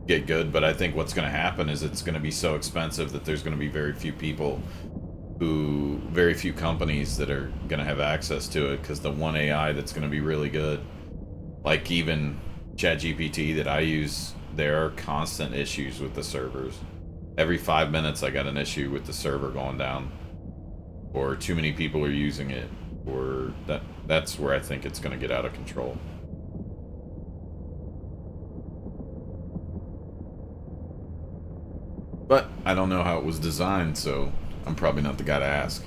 get good, but I think what's going to happen is it's going to be so expensive that there's going to be very few companies that are going to have access to it, because the one AI that's going to be really good, like even ChatGPT that I use, there are constant issues with the servers. Every 5 minutes I got an issue with the server going down, or too many people are using it, or that's where I think it's going to get out of control. But I don't know how it was designed, so I'm probably not the guy to ask.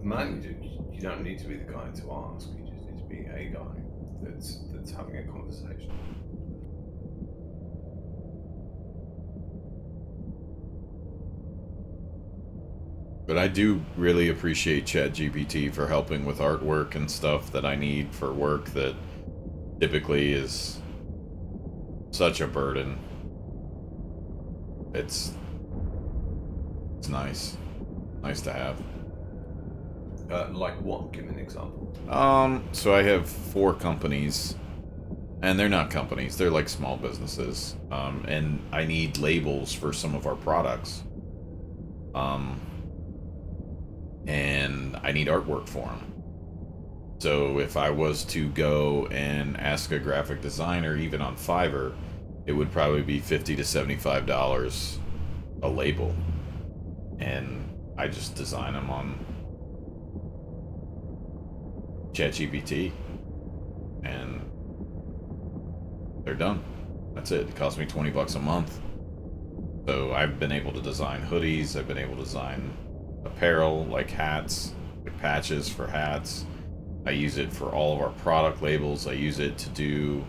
Man, you don't need to be the guy to ask. You just need to be a guy that's having a conversation. But I do really appreciate ChatGPT for helping with artwork and stuff that I need for work that typically is such a burden. It's nice. Nice to have. Like what? Give me an example. So I have 4 companies, and they're not companies, they're like small businesses. And I need labels for some of our products. And I need artwork for them. So if I was to go and ask a graphic designer, even on Fiverr, it would probably be $50 to $75 a label. And I just design them on ChatGPT, and they're done. That's it. It costs me $20 a month. So I've been able to design hoodies, I've been able to design apparel, like hats, like patches for hats. I use it for all of our product labels. I use it to do...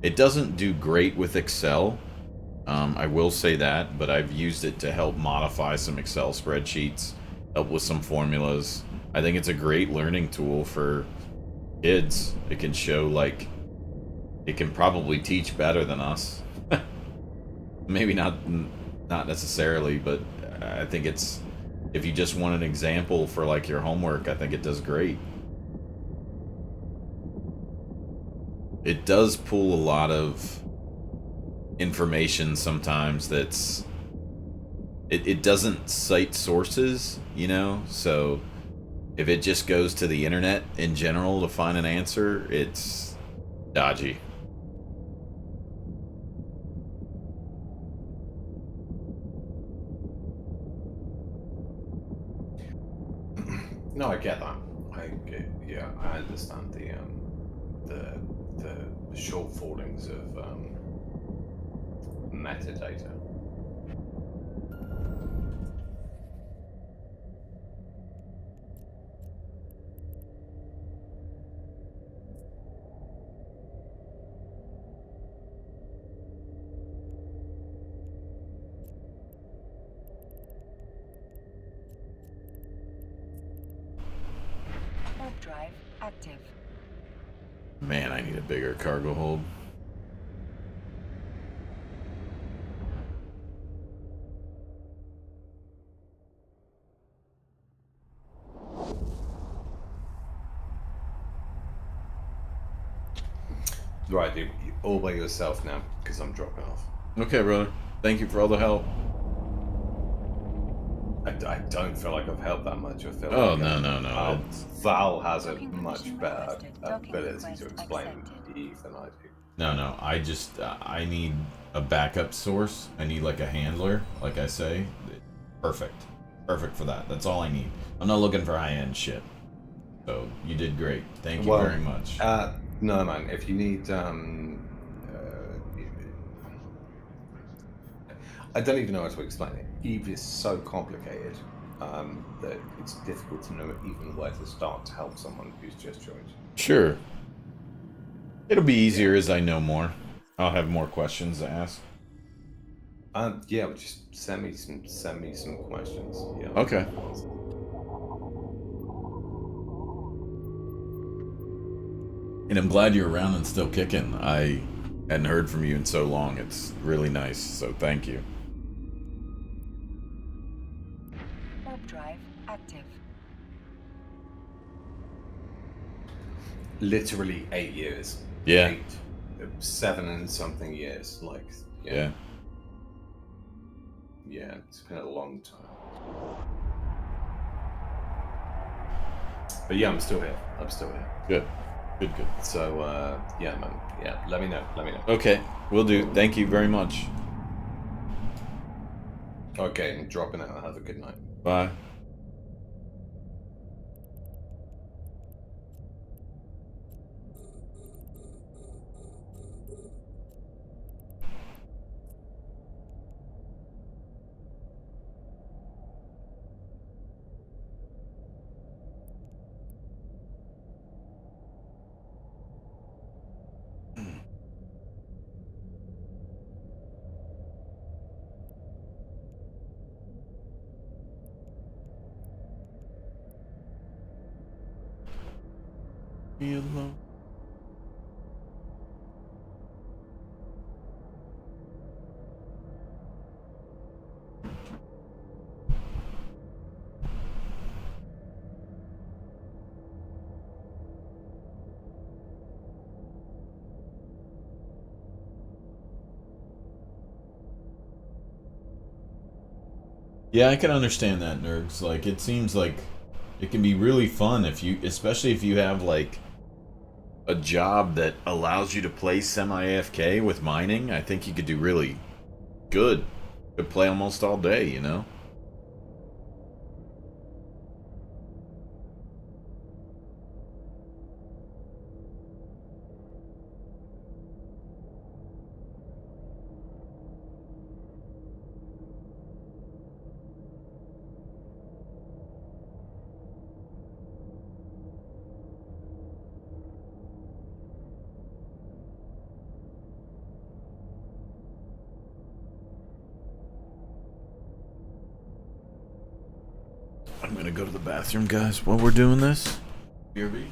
It doesn't do great with Excel, I will say that, but I've used it to help modify some Excel spreadsheets, help with some formulas. I think it's a great learning tool for kids. It can show, like, it can probably teach better than us. Maybe not necessarily, but I think it's, if you just want an example for like your homework, I think it does great. It does pull a lot of information sometimes that's, it doesn't cite sources, so if it just goes to the internet in general to find an answer, it's dodgy. No, I get that. I understand the shortfallings of metadata. active. Man, I need a bigger cargo hold. Right, you're all by yourself now because I'm dropping off. Okay, brother. Thank you for all the help. I don't feel like I've helped that much. I feel Oh, like no. It's... Val has a Docking much permission better requested. Docking ability request to explain accepted. Eve than I do. No. I just, I need a backup source. I need like a handler, like I say. Perfect. Perfect for that. That's all I need. I'm not looking for high-end shit. So, you did great. Thank you very much. No, man. If you need, I don't even know how to explain it. Eve is so complicated that it's difficult to know even where to start to help someone who's just joined. Sure. It'll be easier as I know more. I'll have more questions to ask. Yeah, but just send me some questions. Yeah. Okay. And I'm glad you're around and still kicking. I hadn't heard from you in so long. It's really nice, so thank you. Warp drive active. Literally 8 years. Yeah. 7 and something years. Like, Yeah. Yeah, it's been a long time. But yeah, I'm still here. Good. So, yeah, man. Yeah, let me know. Okay, will do. Thank you very much. Okay, I'm dropping out. Have a good night. Bye. Be alone. Yeah, I can understand that, nerds. Like, it seems like it can be really fun if you, especially if you have like a job that allows you to play semi-AFK with mining. I think you could do really good. Could play almost all day, you know? I'm gonna go to the bathroom, guys, while we're doing this. BRB.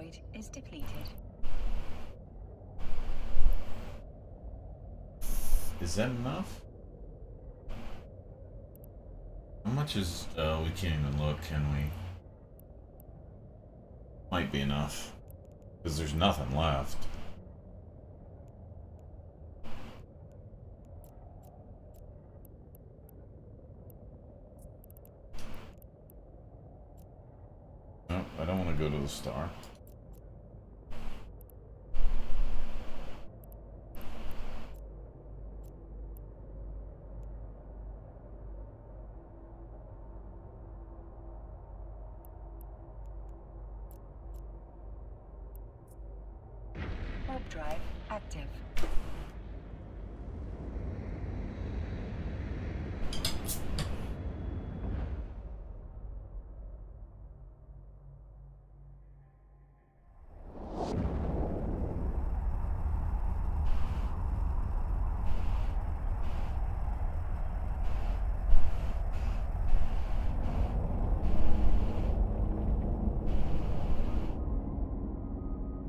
droid is depleted. Is that enough? How much is... we can't even look, can we? Might be enough. Because there's nothing left. No, I don't want to go to the star. Warp drive active.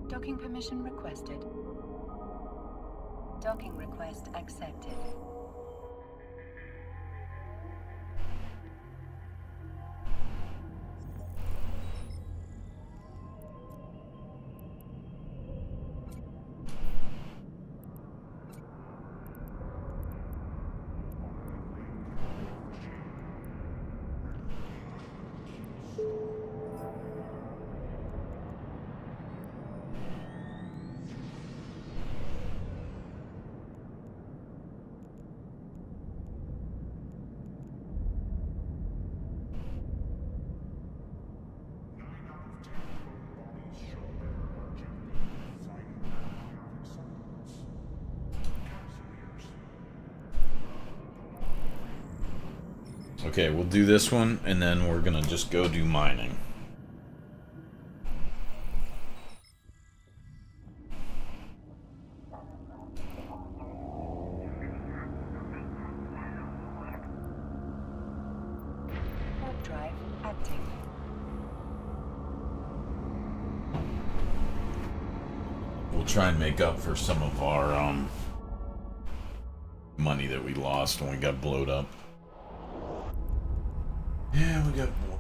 Docking permission requested. Docking request accepted. Okay, we'll do this one, and then we're gonna just go do mining. Warp drive active. We'll try and make up for some of our, money that we lost when we got blowed up. Yeah, we got more.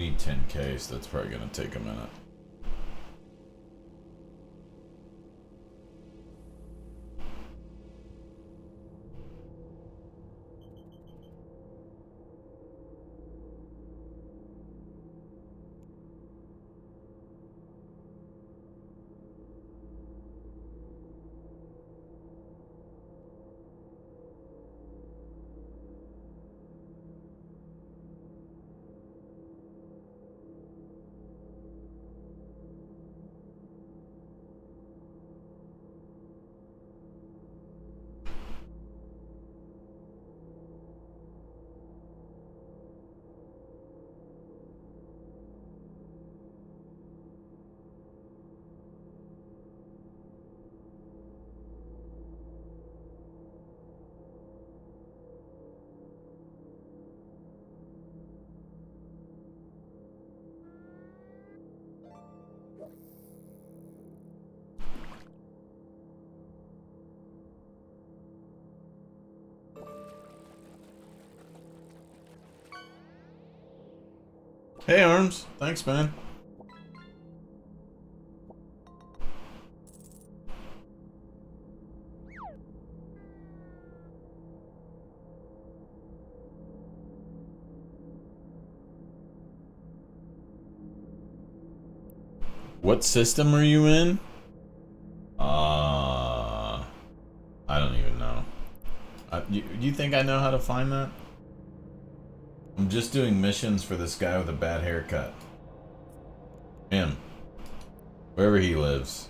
We need 10k, so that's probably gonna take a minute. Hey Arms, thanks man. What system are you in? I don't even know. You think I know how to find that? I'm just doing missions for this guy with a bad haircut. Him. Wherever he lives.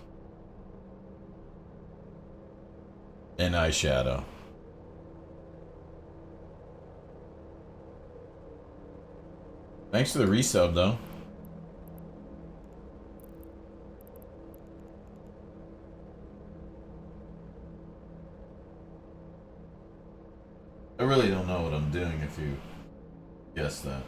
In eyeshadow. Thanks for the resub though. I really don't know what I'm doing if you guess that.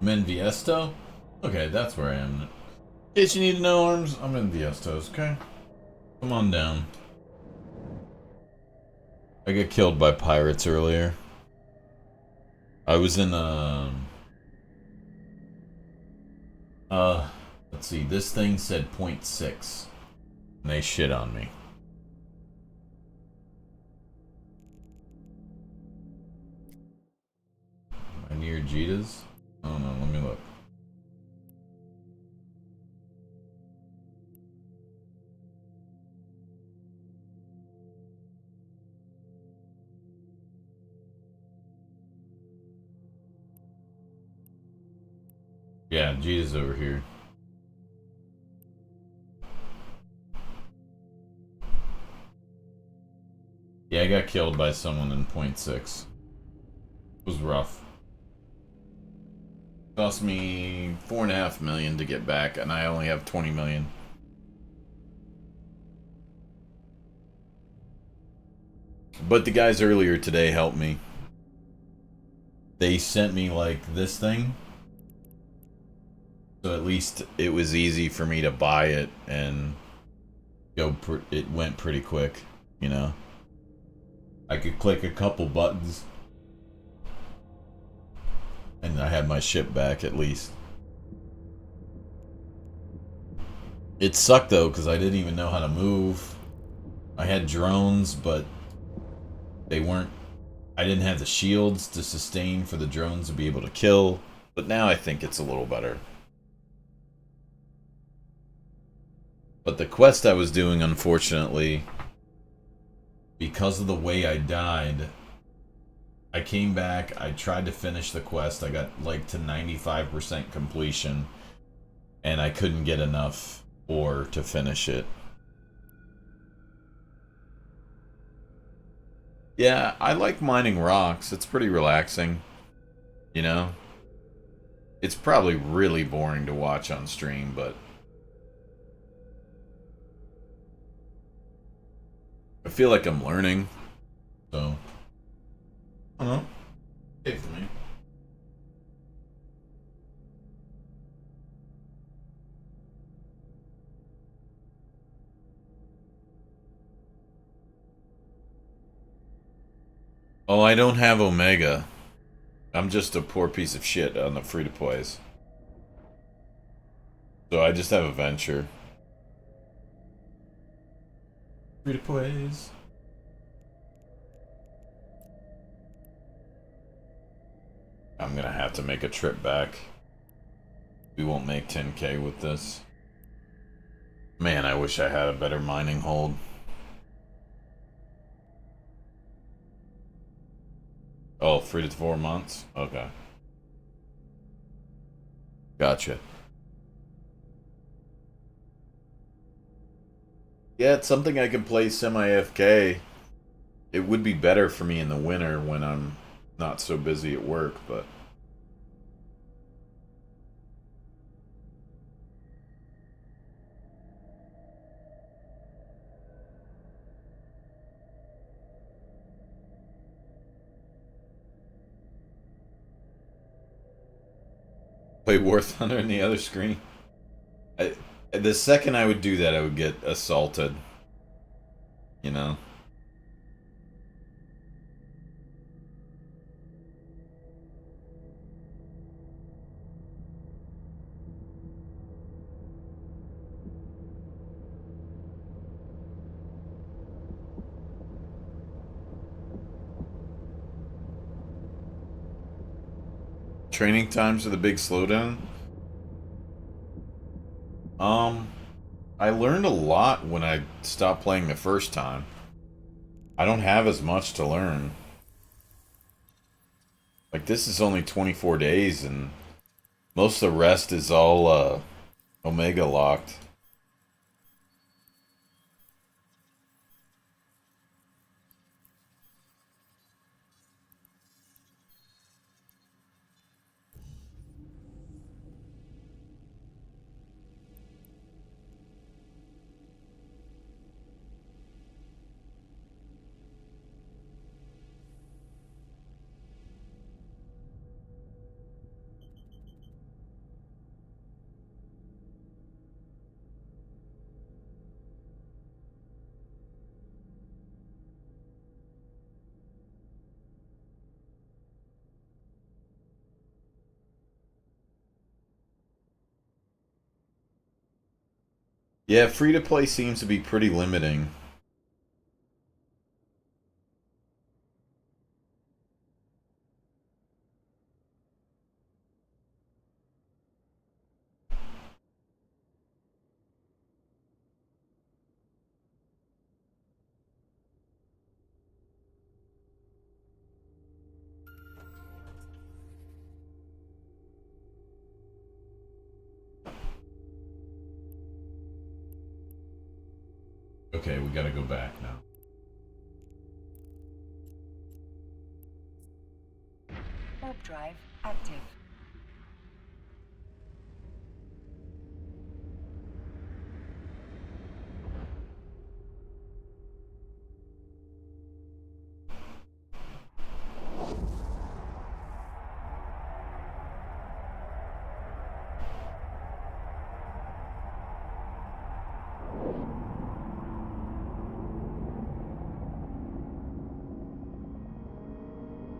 I'm in Viesto? Okay, that's where I am. In case you need to know, Arms, I'm in Viestos, okay? Come on down. I got killed by pirates earlier. I was in, let's see, this thing said 0.6. And they shit on me. Am I near Jita's? Oh no, let me look. Yeah, Jita's over here. Yeah, I got killed by someone in 0.6. It was rough. Cost me 4.5 million to get back, and I only have 20 million. But the guys earlier today helped me. They sent me like this thing, so at least it was easy for me to buy it and go. It went pretty quick, you know. I could click a couple buttons, and I had my ship back at least. It sucked though, because I didn't even know how to move. I had drones, but they weren't. I didn't have the shields to sustain for the drones to be able to kill. But now I think it's a little better. But the quest I was doing, unfortunately, because of the way I died, I came back, I tried to finish the quest, I got like to 95% completion, and I couldn't get enough ore to finish it. Yeah, I like mining rocks, it's pretty relaxing, you know? It's probably really boring to watch on stream, but I feel like I'm learning, so I don't know. Hey for me. Oh, I don't have Omega. I'm just a poor piece of shit on the free-to-plays. So I just have a venture. Free-to-plays. I'm gonna have to make a trip back. We won't make 10k with this. Man, I wish I had a better mining hold. Oh, 3 to 4 months? Okay. Gotcha. Yeah, it's something I can play semi-AFK. It would be better for me in the winter when I'm not so busy at work, but... Play War Thunder in the other screen. The second I would do that, I would get assaulted. You know? Training times are the big slowdown. I learned a lot when I stopped playing the first time. I don't have as much to learn. Like, this is only 24 days, and most of the rest is all, Omega locked. Yeah, free to play seems to be pretty limiting. Okay, we gotta go back now. Warp drive active.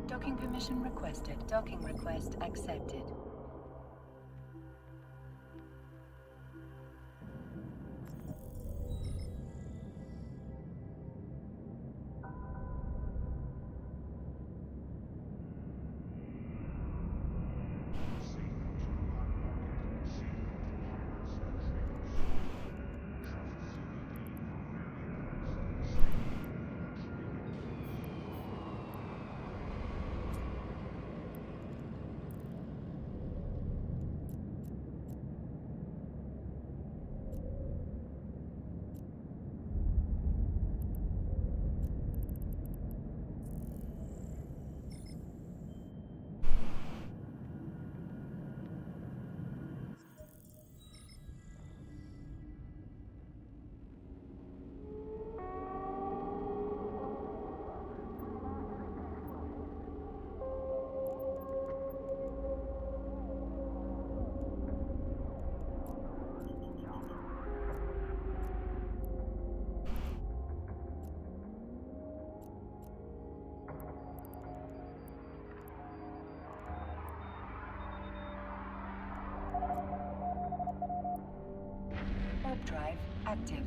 Docking permission requested. Docking request accepted. Warp drive active.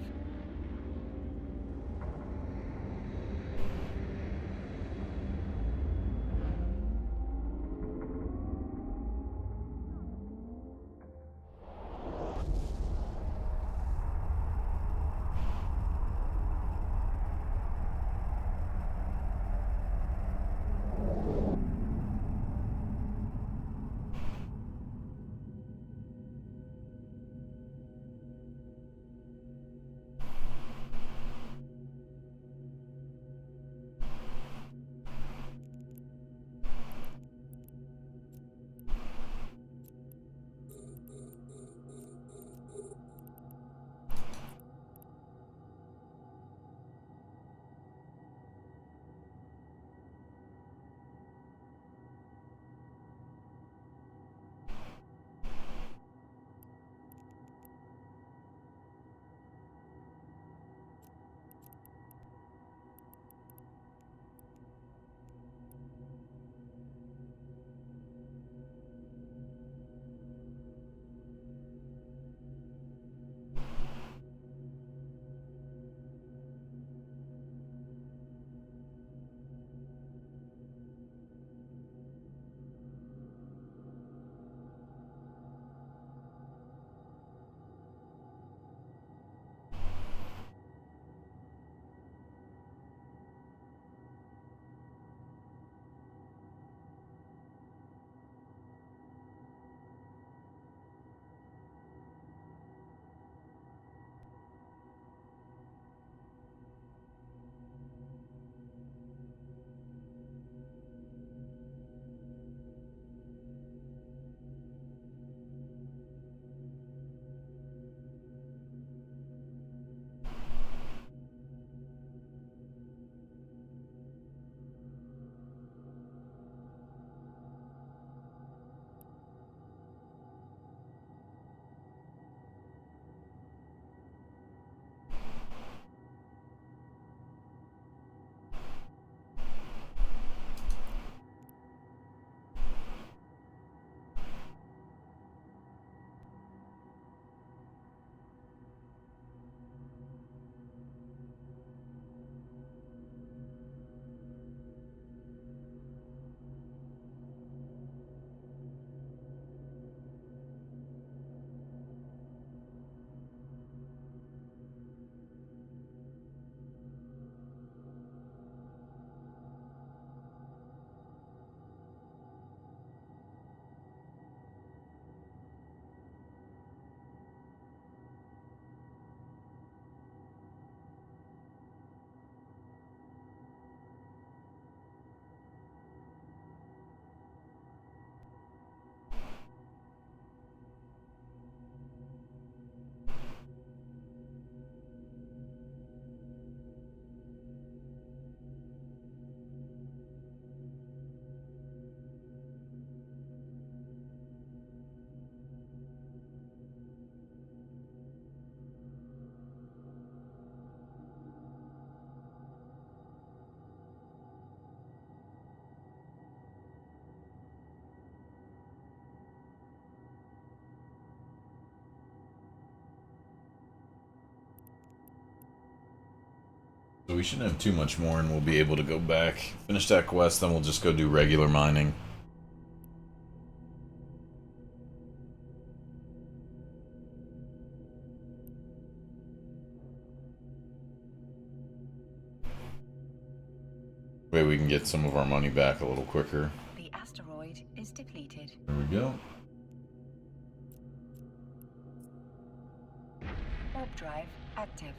So we shouldn't have too much more, and we'll be able to go back, finish that quest, then we'll just go do regular mining. Maybe we can get some of our money back a little quicker. The asteroid is depleted. There we go. Warp drive active.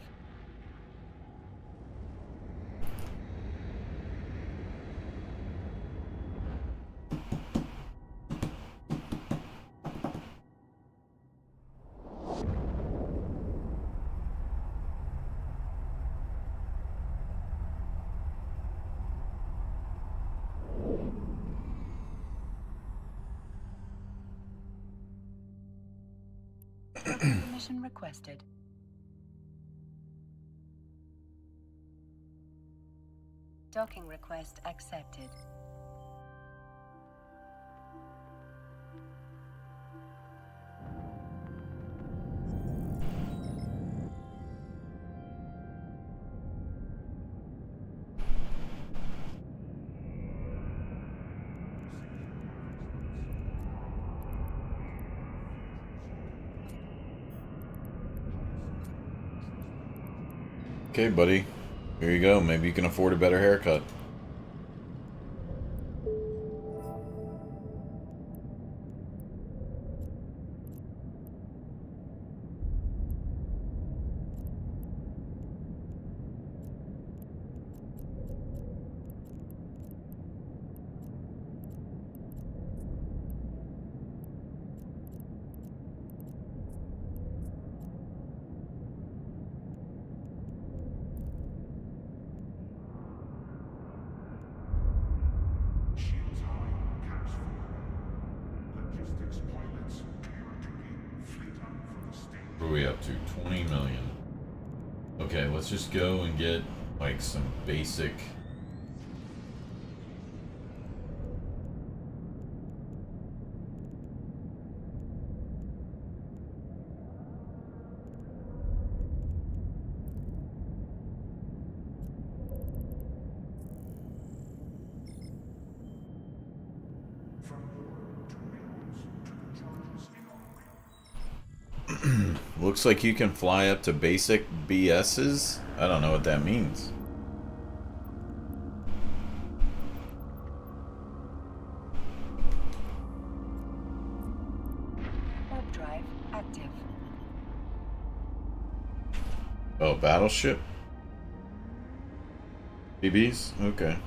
Permission requested. Docking request accepted. Okay, buddy. Here you go. Maybe you can afford a better haircut. What are we up to? 20 million. Okay, let's just go and get, like, some basic... Looks like you can fly up to basic BS's? I don't know what that means. Warp drive active. Oh, battleship? BBs? Okay.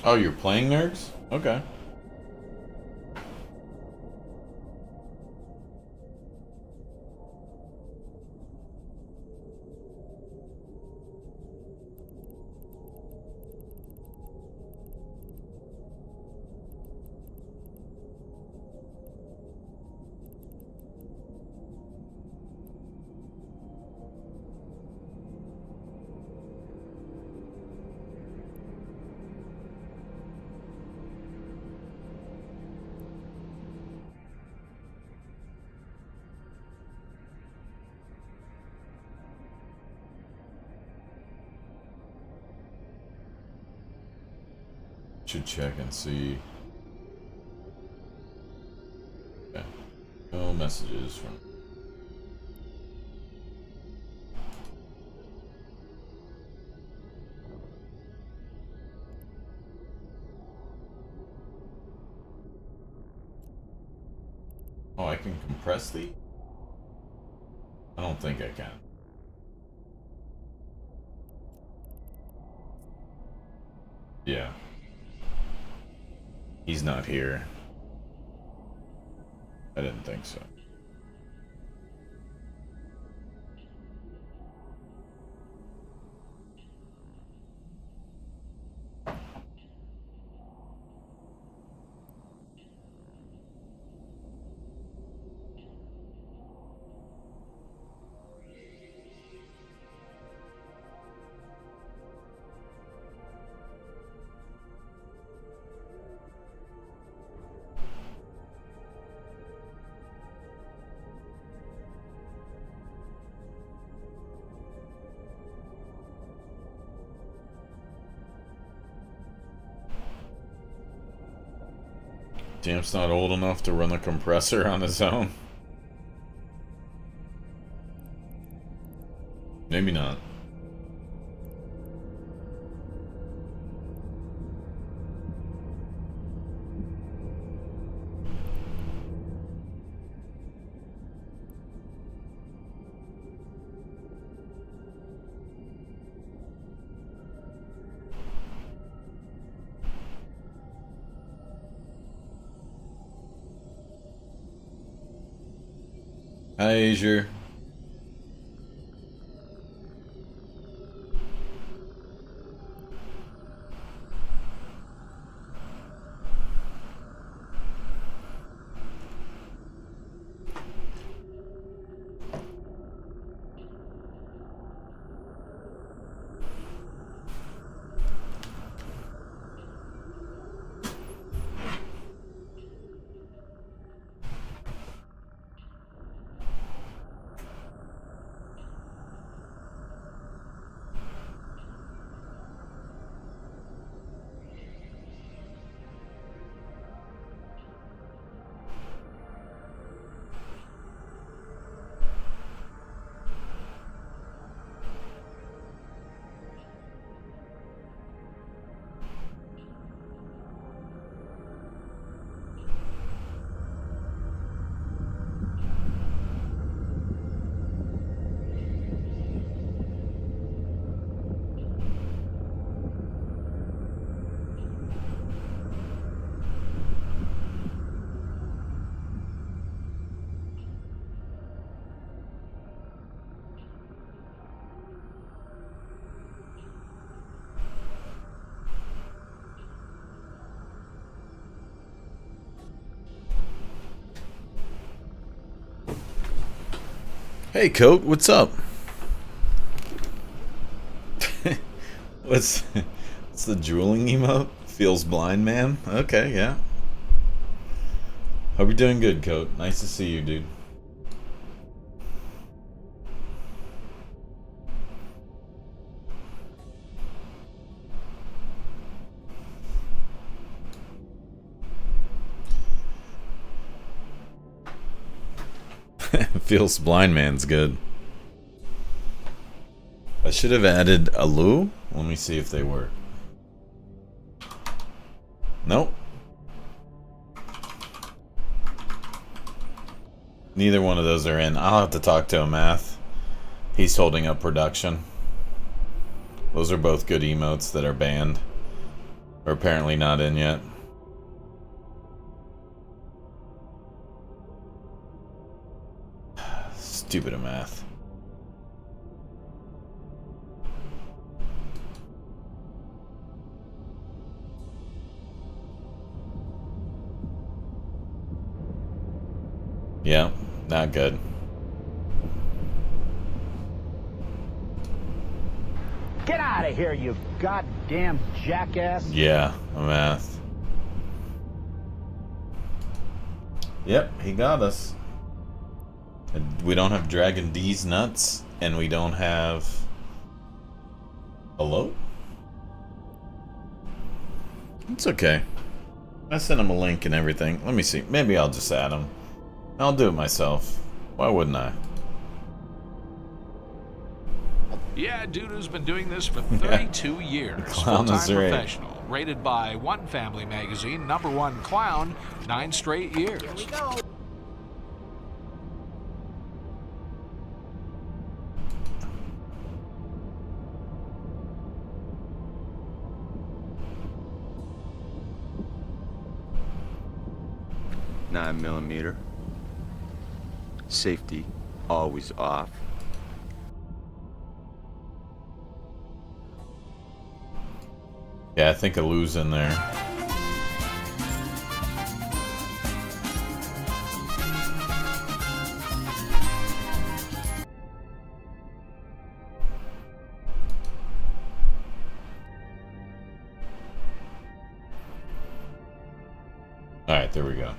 Oh, you're playing Nerds? Okay. Should check and see. Okay. No messages from. Oh, I can compress the. I don't think I can. Yeah. He's not here. I didn't think so. Damp's not old enough to run the compressor on his own. Maybe not. Hi, Azure. Hey, Coat, what's up? what's the drooling emote? Feels blind, man? Okay, yeah. Hope you're doing good, Coat. Nice to see you, dude. Feels blind man's good. I should have added a Lou. Let me see if they work. Nope. Neither one of those are in. I'll have to talk to Amath. He's holding up production. Those are both good emotes that are banned. Or apparently not in yet. Stupid Amath. Yeah, not good. Get out of here, you goddamn jackass! Yeah, Amath. Yep, he got us. We don't have Dragon D's nuts, and we don't have... Hello? It's okay. I sent him a link and everything. Let me see. Maybe I'll just add him. I'll do it myself. Why wouldn't I? Yeah, dude who's been doing this for 32 years. Clown is Full-time right. professional. Rated by One Family Magazine, #1 clown, 9 straight years. Here we go. .9mm. Safety always off. Yeah, I think a lose in there. Alright, there we go.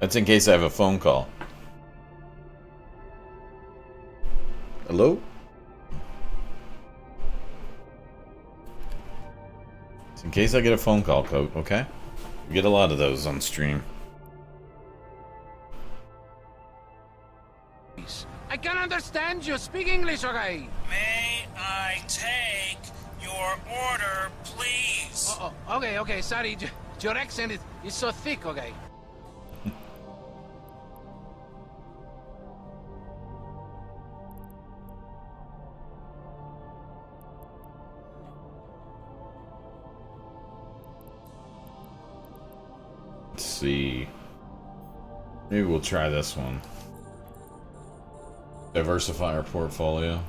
That's in case I have a phone call. Hello? It's in case I get a phone call, Coat, okay? We get a lot of those on stream. I can understand you. Speak English, okay? May I take your order, please? Okay, sorry. Your accent is so thick, okay? Let's see. Maybe we'll try this one. Diversify our portfolio.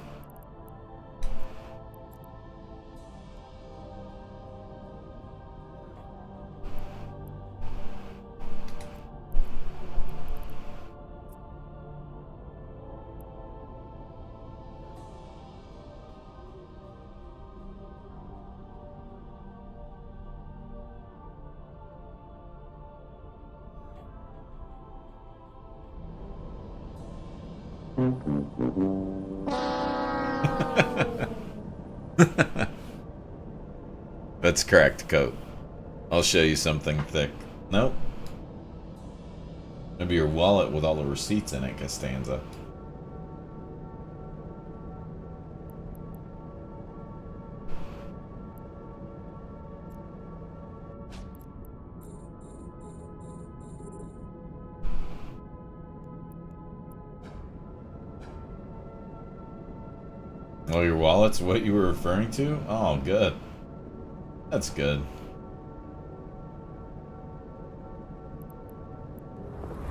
That's correct, Coat. I'll show you something thick. Nope. Maybe your wallet with all the receipts in it, Costanza. Oh, your wallet's what you were referring to? Oh, good. That's good.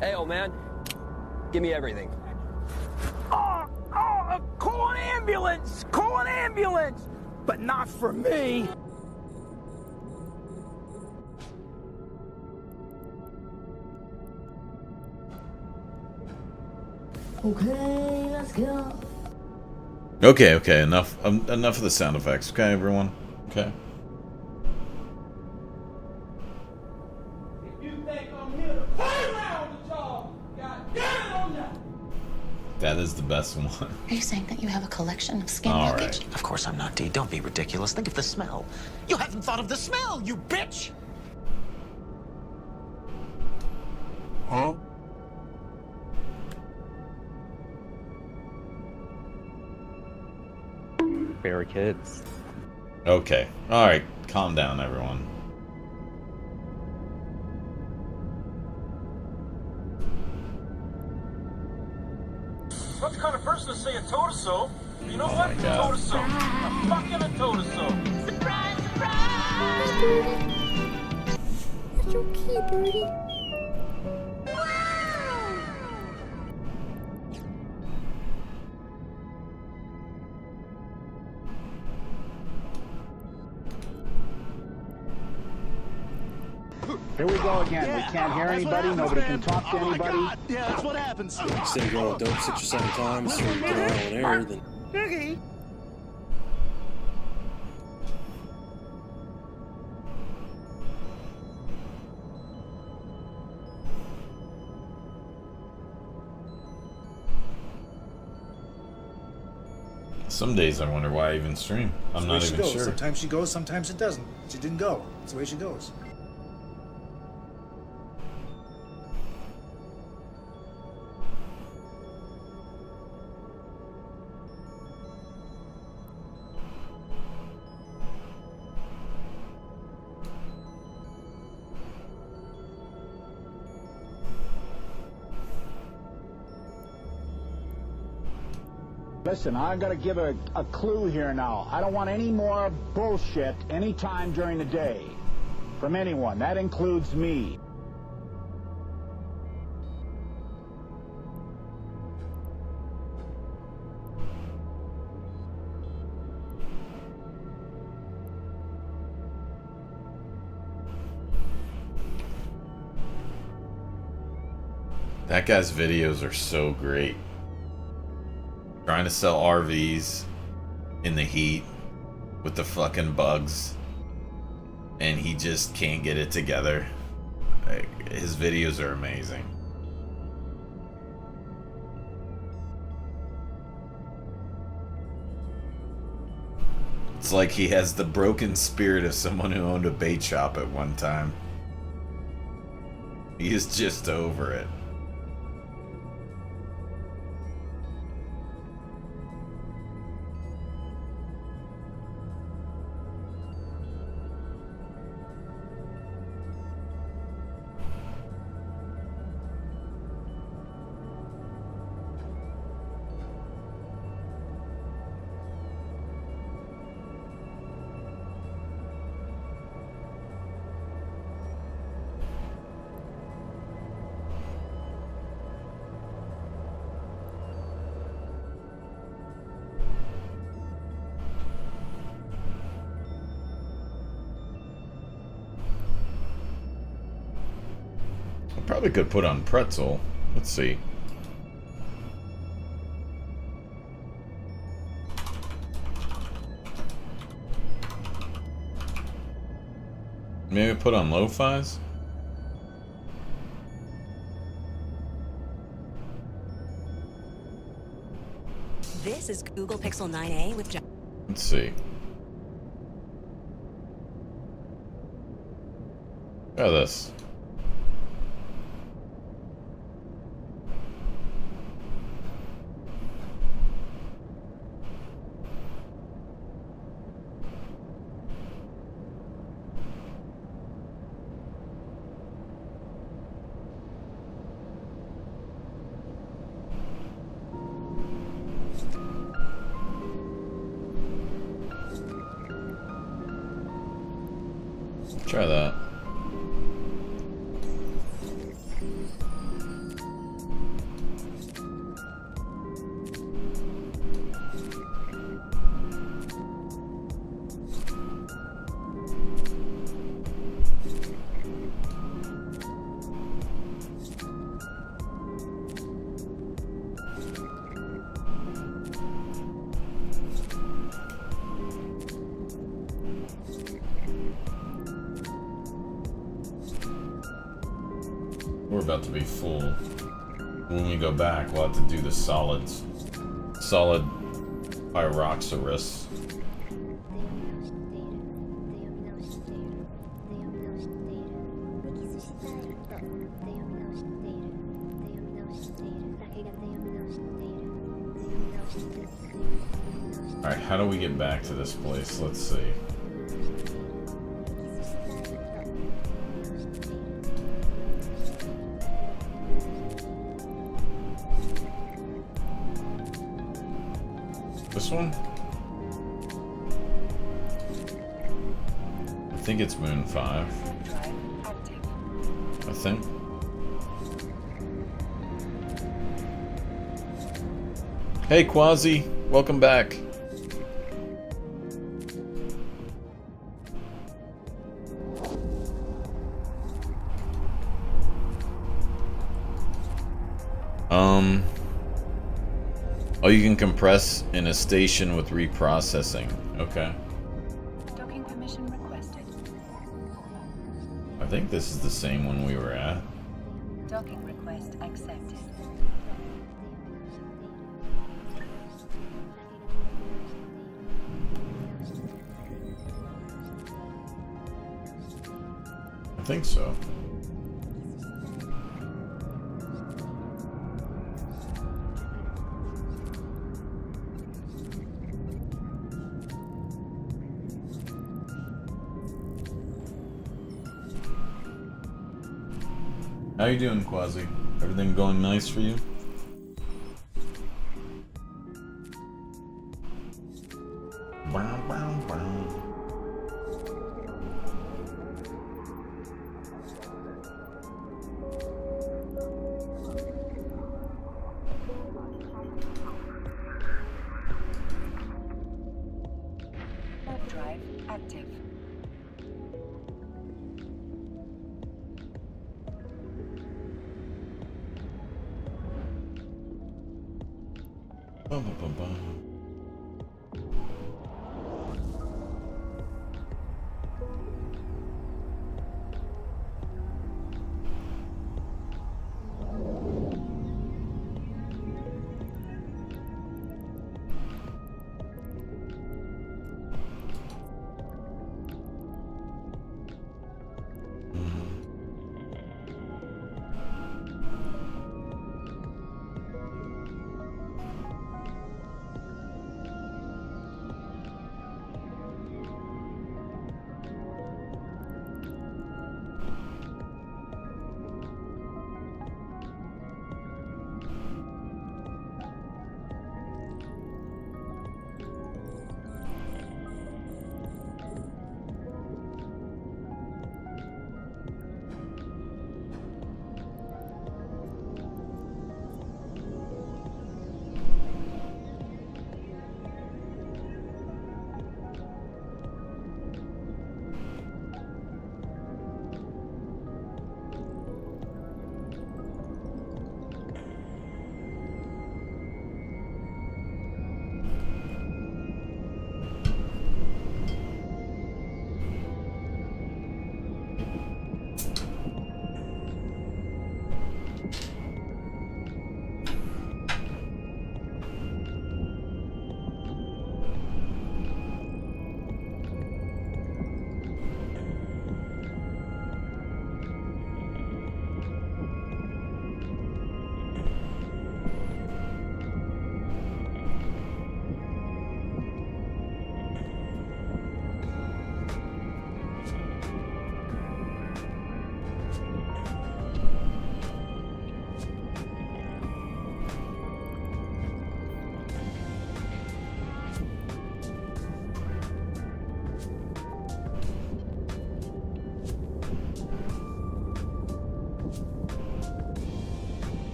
Hey, old man. Give me everything. Call an ambulance! Call an ambulance! But not for me! Okay, let's go. Okay, enough of the sound effects, okay, everyone? Okay. That is the best one. Are you saying that you have a collection of skin All luggage? Of course I'm not, Dee. Don't be ridiculous. Think of the smell. You haven't thought of the smell, you bitch! Huh? Fair kids. Okay. Alright, calm down, everyone. Not the kind of person to say a toe to so. You know Oh what? my A God. toe to so. I'm fucking a toe to so. Surprise, surprise! That's okay, birdie. Here we go again. We can't hear anybody. Nobody can talk to anybody. Yeah, that's what happens. Instead of rolling dope 6 or 7 times or getting around on air, then Some days I wonder why I even stream. I'm not even sure. Sometimes she goes, sometimes it doesn't. She didn't go. That's the way she goes. Listen, I gotta give a clue here now. I don't want any more bullshit anytime during the day from anyone. That includes me. That guy's videos are so great. Trying to sell RVs in the heat with the fucking bugs, and he just can't get it together. Like, his videos are amazing. It's like he has the broken spirit of someone who owned a bait shop at one time. He is just over it. Probably could put on pretzel. Let's see. Maybe put on lo-fis? This is Google Pixel 9a with John. Let's see. Try this. Try that. We're about to be full. When we go back, we'll have to do the solids. Solid Pyroxorus. Alright, how do we get back to this place? Let's see. This one? I think it's Moon 5. I think. Hey Quasi, welcome back. Oh, you can compress in a station with reprocessing. Okay. Docking permission requested. I think this is the same one we were at. Docking request accepted. think so. How you doing, Quasi? Everything going nice for you? Brown, brown, brown. Warp drive active. Bum, bum, bum, bum.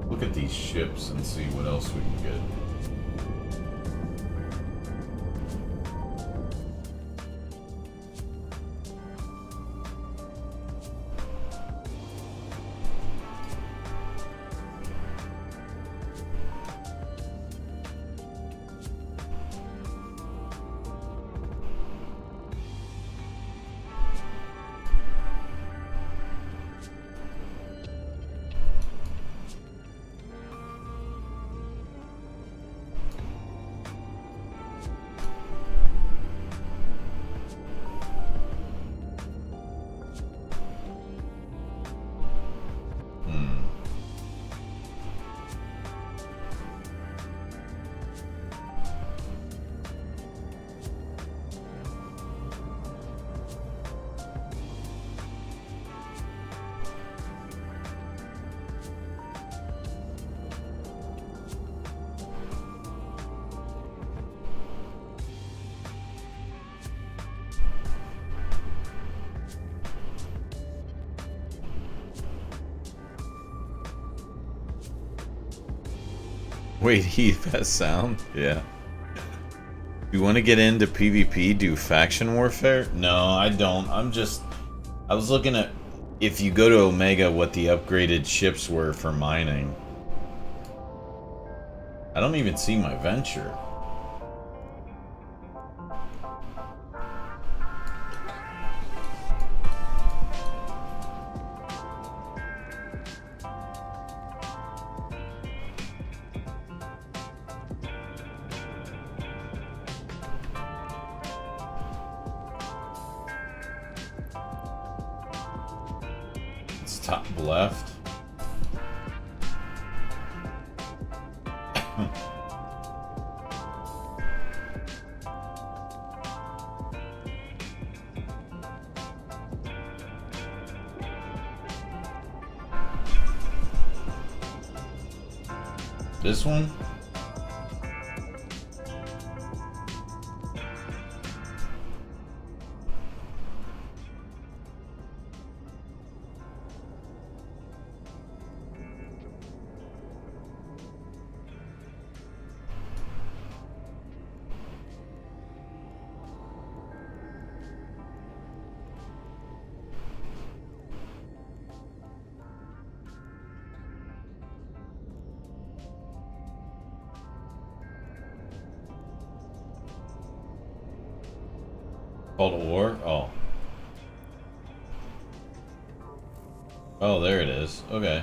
Look at these ships and see what else we can get. Wait, Heath, that sound? Yeah. You want to get into PvP, do faction warfare? No, I don't. I was looking at, if you go to Omega, what the upgraded ships were for mining. I don't even see my venture. top left. This one? Call to War? Oh. Oh, there it is. Okay.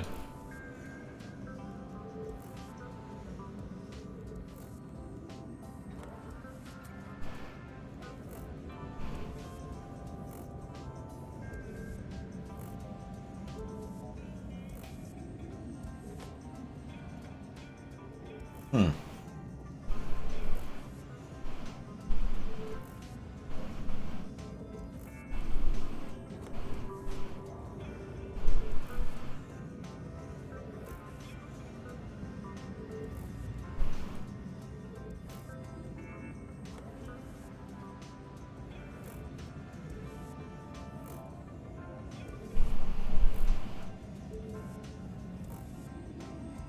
Hmm.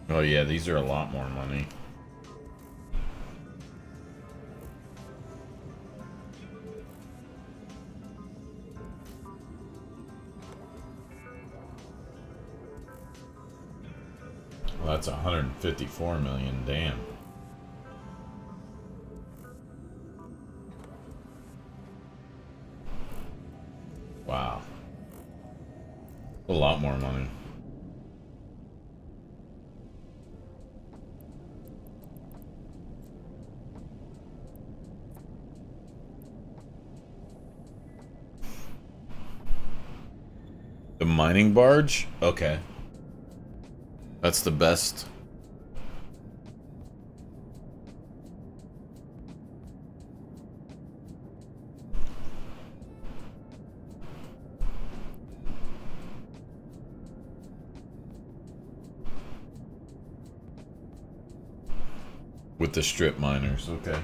Oh yeah, these are a lot more money. Well, that's 154 million, damn. Wow. A lot more money. The mining barge? Okay. That's the best. With the strip miners, okay.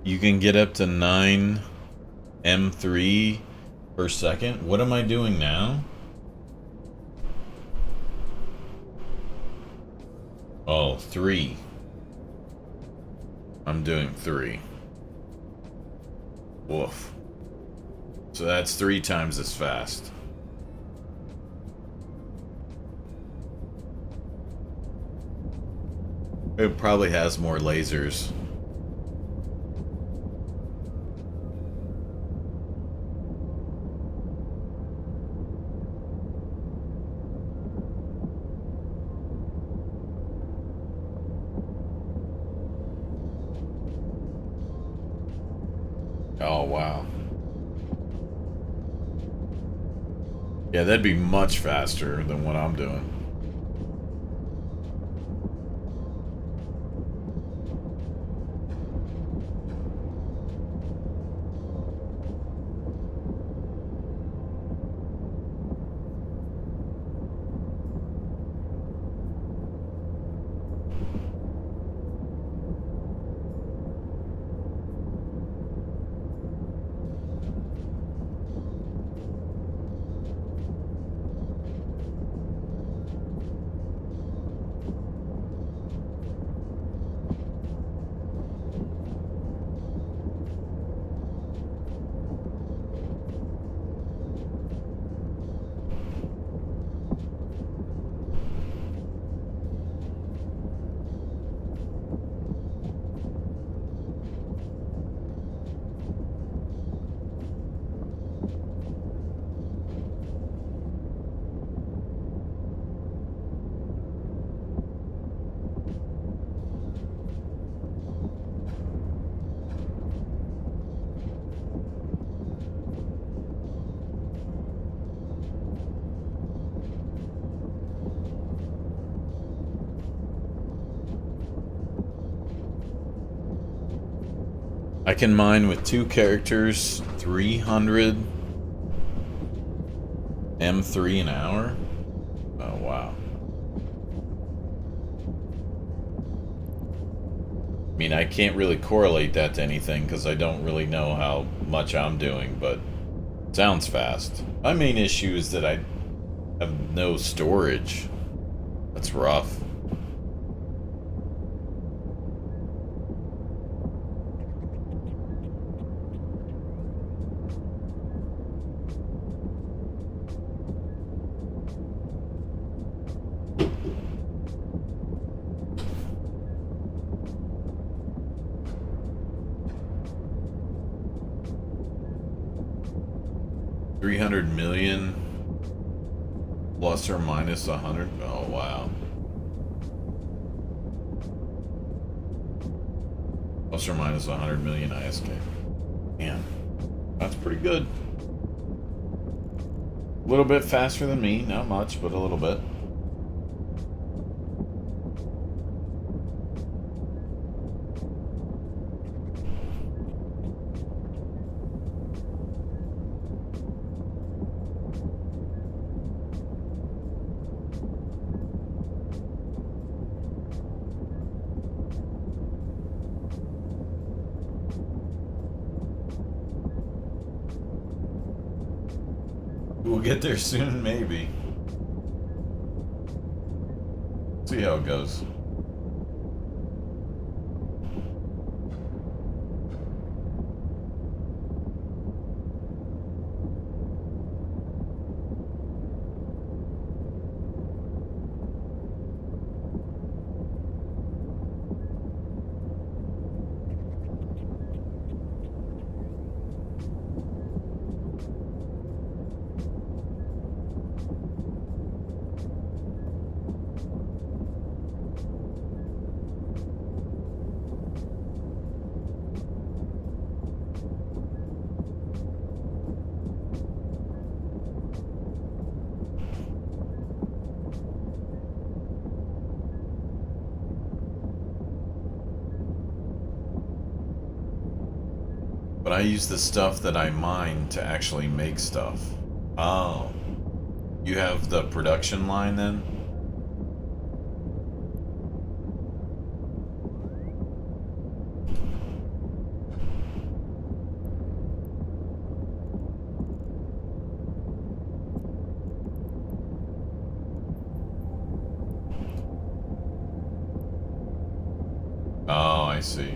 You can get up to 9 M3 per second. What am I doing now? Oh, 3. I'm doing 3. Woof. So that's 3 times as fast. It probably has more lasers. Oh, wow. Yeah, that'd be much faster than what I'm doing. I can mine with 2 characters, 300 M3 an hour? Oh, wow. I mean, I can't really correlate that to anything because I don't really know how much I'm doing, but it sounds fast. My main issue is that I have no storage. That's rough. $300 million plus or minus 100. Oh wow. Plus or minus 100 million ISK. Man, that's pretty good. A little bit faster than me, not much, but a little bit. We'll get there soon, maybe. See how it goes. But I use the stuff that I mine to actually make stuff. Oh. You have the production line then? Oh, I see.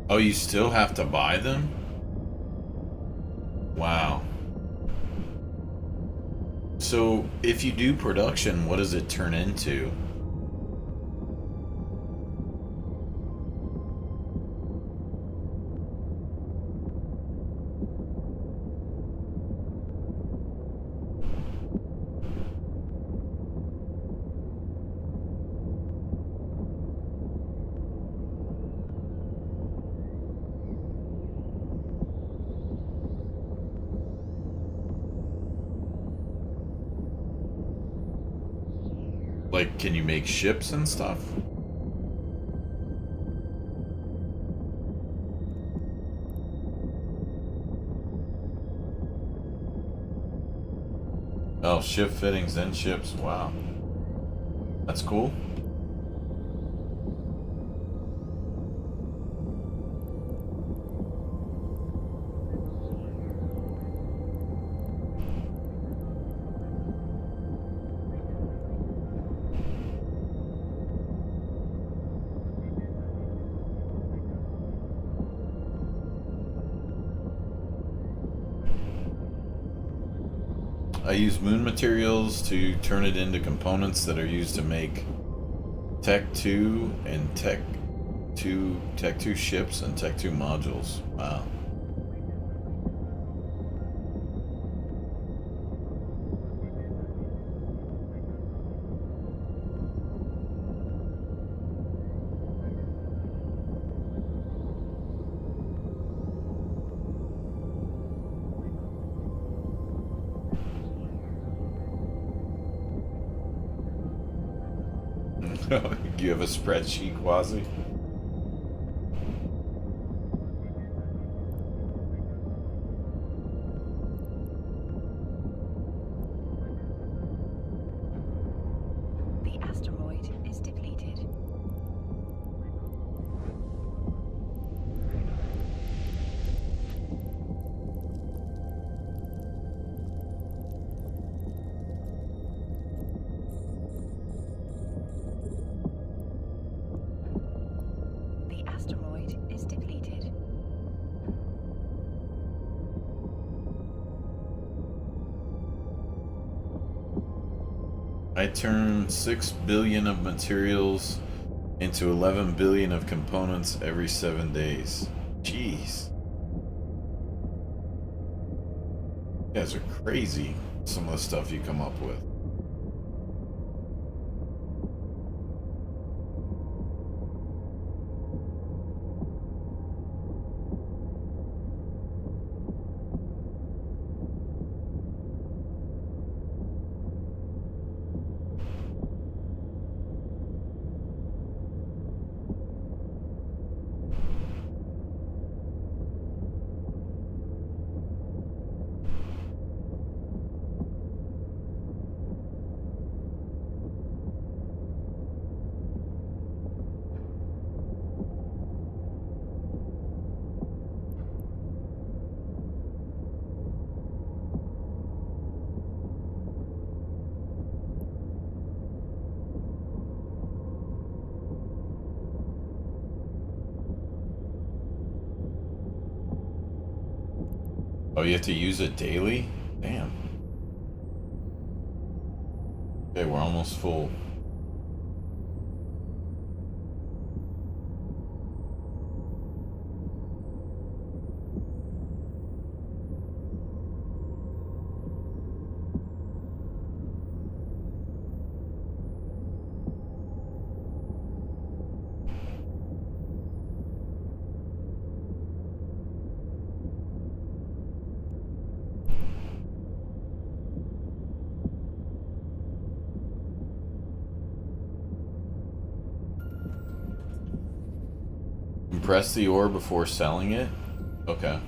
Oh, you still have to buy them? Wow. So, if you do production, what does it turn into? Like, can you make ships and stuff? Oh, ship fittings and ships. Wow. That's cool. I use moon materials to turn it into components that are used to make Tech 2 and Tech 2 ships and Tech 2 modules. Wow. You have a spreadsheet, Quasi? The asteroid is depleted. The asteroid is depleted. I turn 6 billion of materials into 11 billion of components every 7 days. Jeez. You guys are crazy, some of the stuff you come up with. Oh, you have to use it daily? Damn. Okay, we're almost full. Compress the ore before selling it? Okay.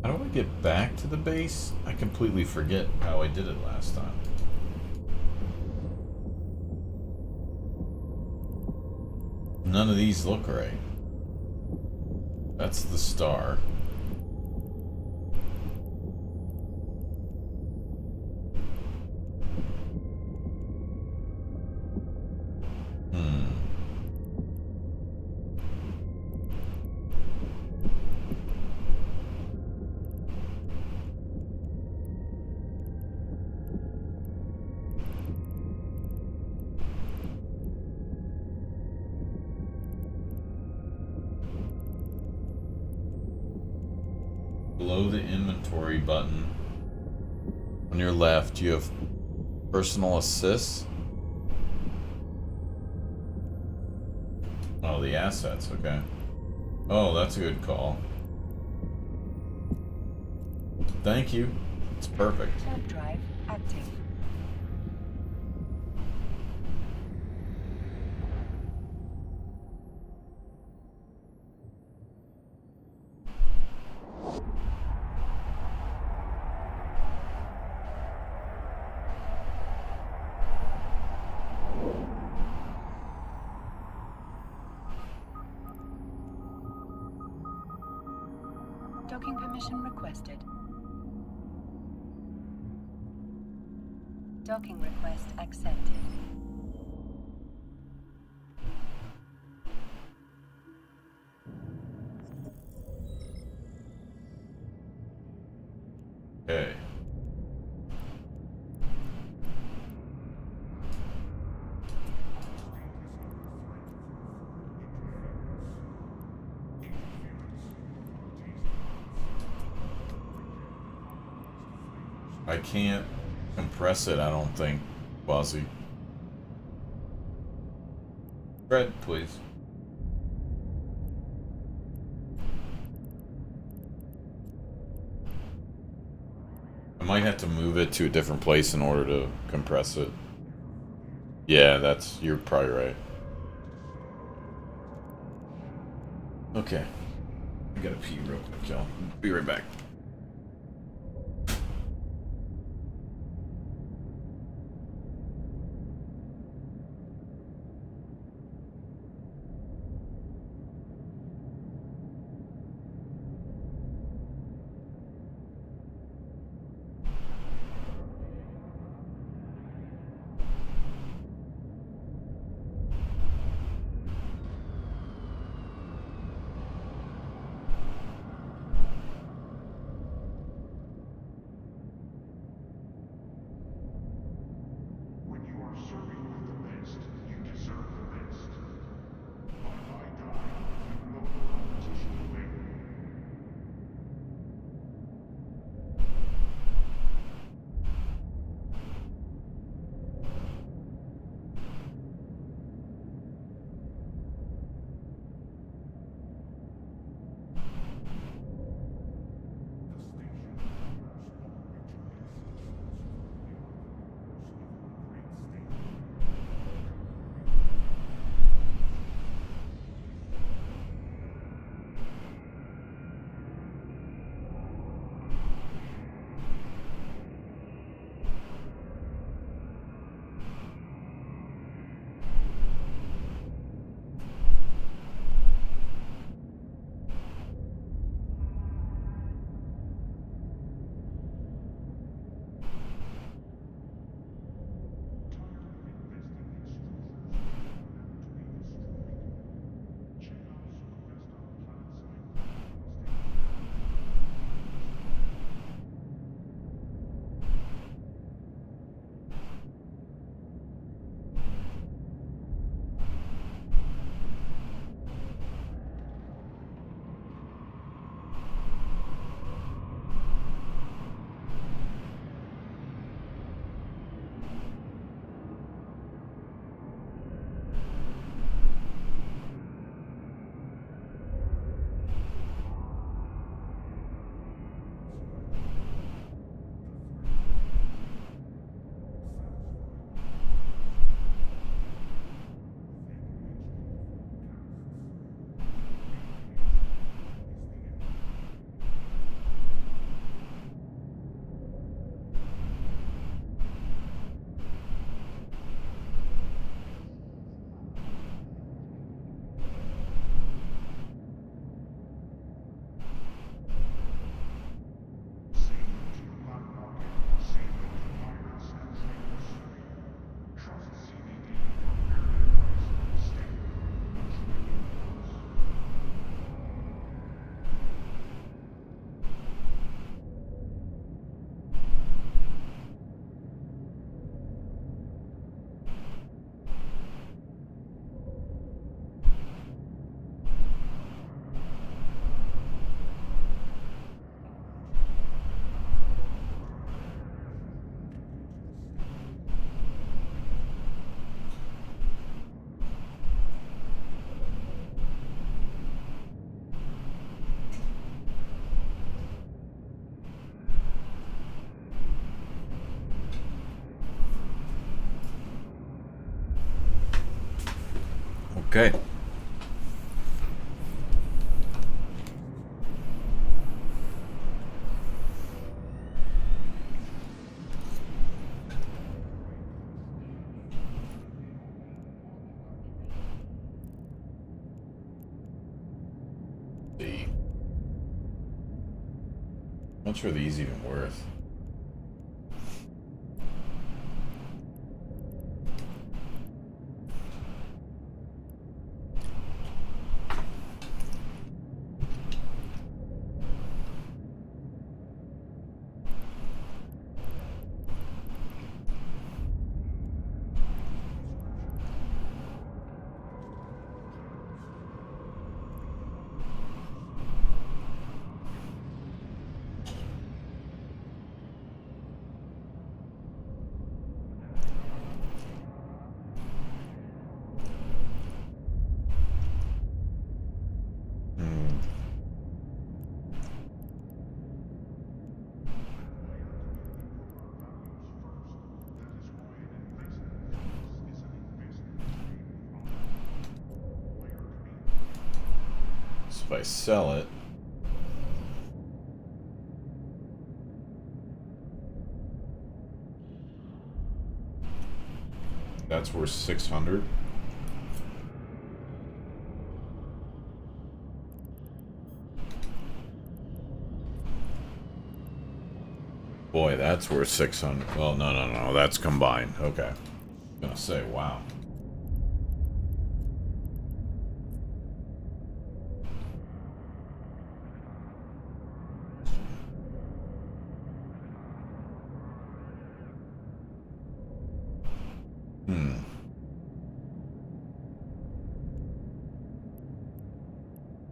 How do I get back to the base? I completely forget how I did it last time. None of these look right. That's the star. below the inventory button on your left, you have personal assists. Oh, the assets, okay. Oh, that's a good call. Thank you. It's perfect. Jump drive active. Docking permission requested. Docking request accepted. Okay. I can't compress it, I don't think, Quasi. Fred, please. I might have to move it to a different place in order to compress it. Yeah, you're probably right. Okay. I gotta pee real quick, y'all. Be right back. Okay. See. How much are these even worth? So if I sell it, that's worth 600. Boy, that's worth 600. Well, no, that's combined. Okay. I was gonna say, wow.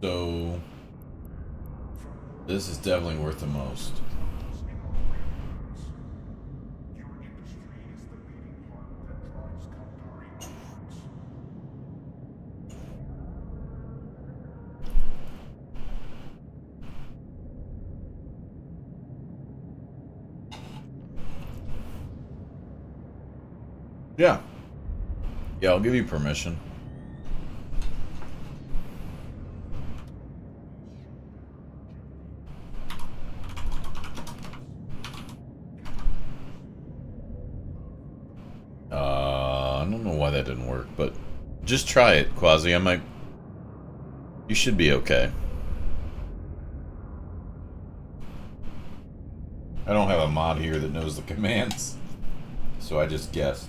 So, this is definitely worth the most. Yeah. Yeah, I'll give you permission. I don't know why that didn't work, but just try it, Quasi. You should be okay. I don't have a mod here that knows the commands, so I just guessed.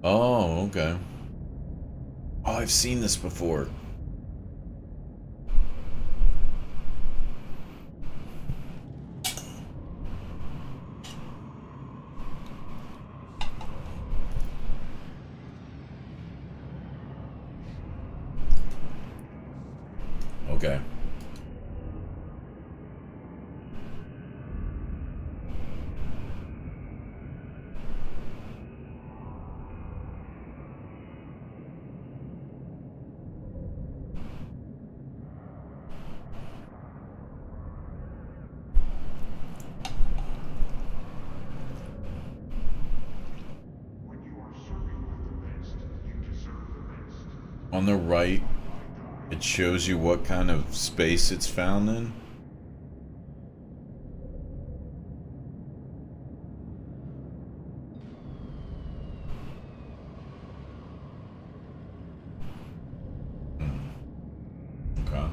Oh, okay. Oh, I've seen this before. Okay. On the right, it shows you what kind of space it's found in. Okay.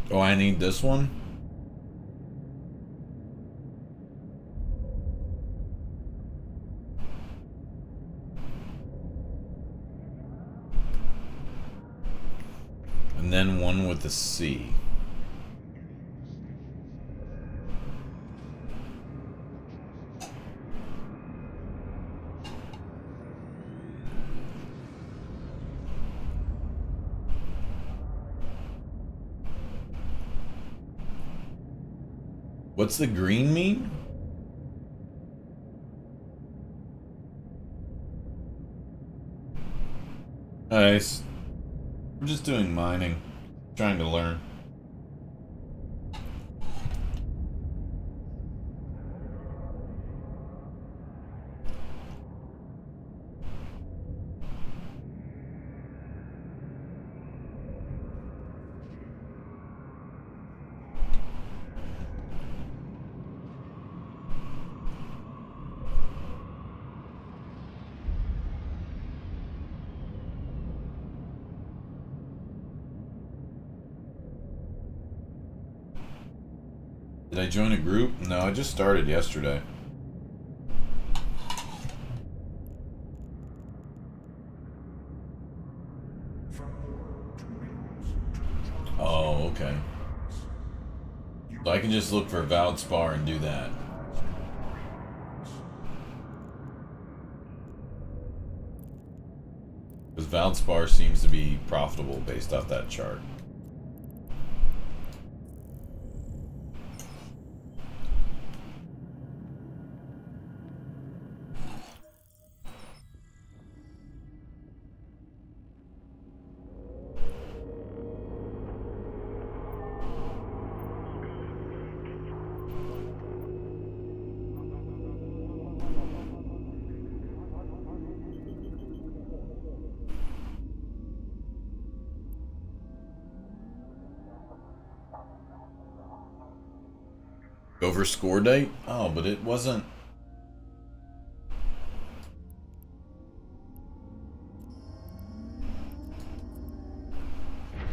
Oh, I need this one? And then one with the C. What's the green mean? Nice. I'm just doing mining. Trying to learn. Did I join a group? No, I just started yesterday. Oh, okay. So I can just look for Valspar and do that. Because Valspar seems to be profitable based off that chart. Go for score date? Oh, but it wasn't.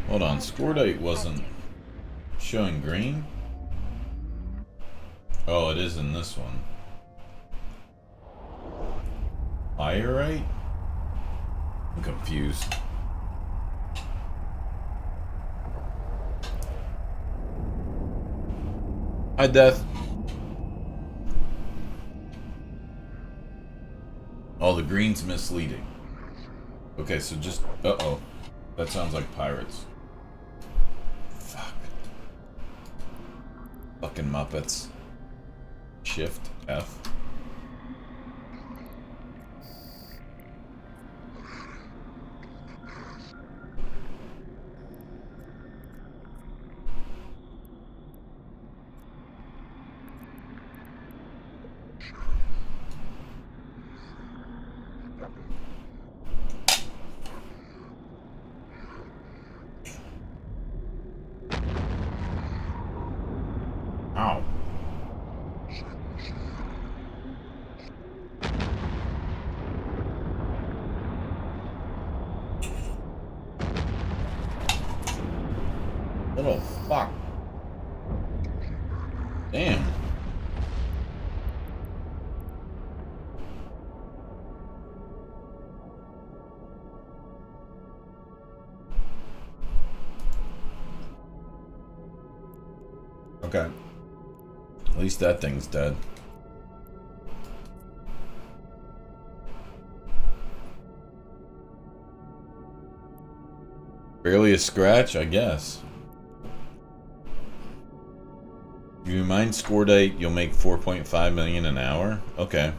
Hold on, score date wasn't showing green? Oh, it is in this one. Higher right? I'm confused. Hi, Death. Oh, the green's misleading. Okay, so just... Uh-oh. That sounds like pirates. Fuck. Fucking Muppets. Shift F. Ow. Little fuck. Damn. Okay. At least that thing's dead. Barely a scratch, I guess. If you mine score date, you'll make 4.5 million an hour. Okay.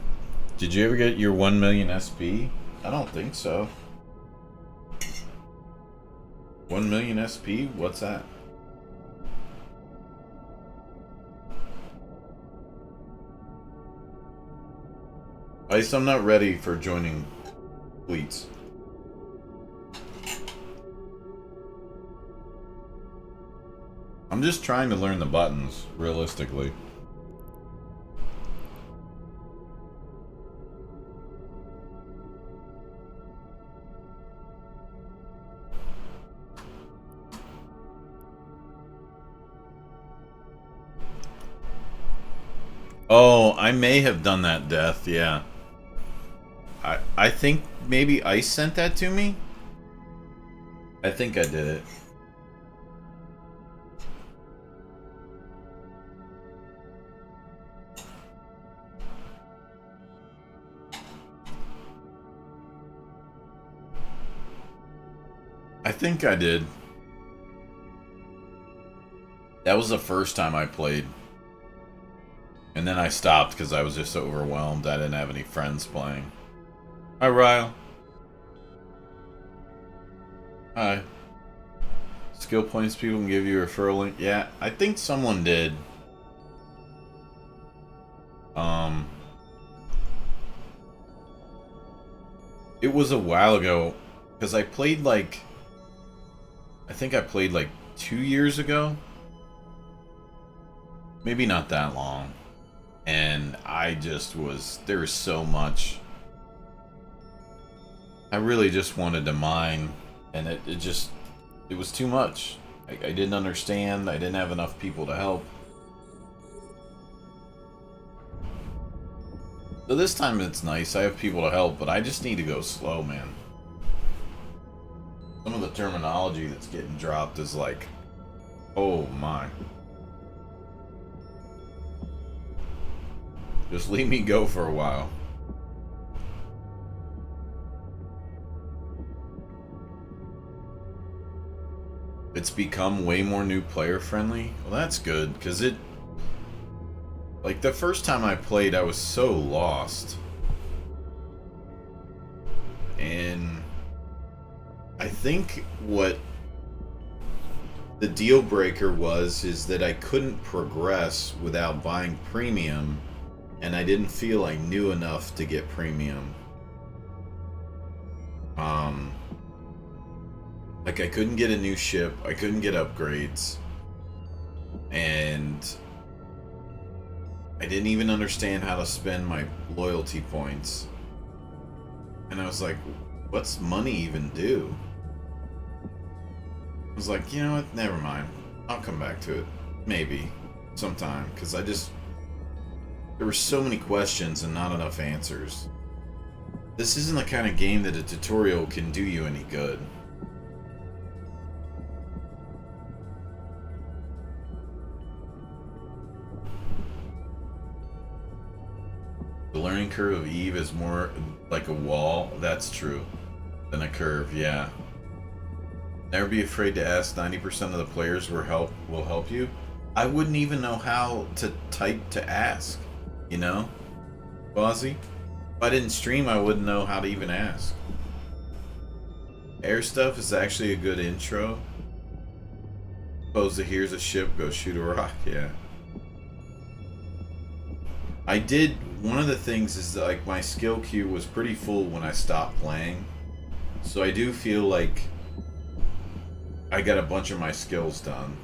Did you ever get your 1 million SP? I don't think so. 1 million SP? What's that? Ice, I'm not ready for joining fleets. I'm just trying to learn the buttons, realistically. Oh, I may have done that, Death, yeah. I think maybe Ice sent that to me? I think I did it. I think I did. That was the first time I played. And then I stopped because I was just overwhelmed. I didn't have any friends playing. Hi, Ryle. Hi. Skill points people can give you a referral link. Yeah, I think someone did. It was a while ago, because I played like... I think I played like 2 years ago. Maybe not that long. And I just was... There was so much. I really just wanted to mine, and it was too much. I didn't understand. I didn't have enough people to help. So this time it's nice. I have people to help, but I just need to go slow, man. Some of the terminology that's getting dropped is like, oh my. Just leave me go for a while. It's become way more new player friendly. Well, that's good, because it... Like, the first time I played, I was so lost. And I think what the deal breaker is that I couldn't progress without buying premium, and I didn't feel I knew enough to get premium. Like, I couldn't get a new ship, I couldn't get upgrades, and I didn't even understand how to spend my loyalty points. And I was like, what's money even do? I was like, you know what, never mind. I'll come back to it. Maybe. Sometime. Because there were so many questions and not enough answers. This isn't the kind of game that a tutorial can do you any good. The learning curve of Eve is more like a wall, that's true, than a curve, yeah. Never be afraid to ask. 90% of the players will help you. I wouldn't even know how to type to ask, you know? Bozzy? If I didn't stream, I wouldn't know how to even ask. Air stuff is actually a good intro. Suppose that here's a ship, go shoot a rock, yeah. I did, one of the things is that, like, my skill queue was pretty full when I stopped playing. So I do feel like I got a bunch of my skills done.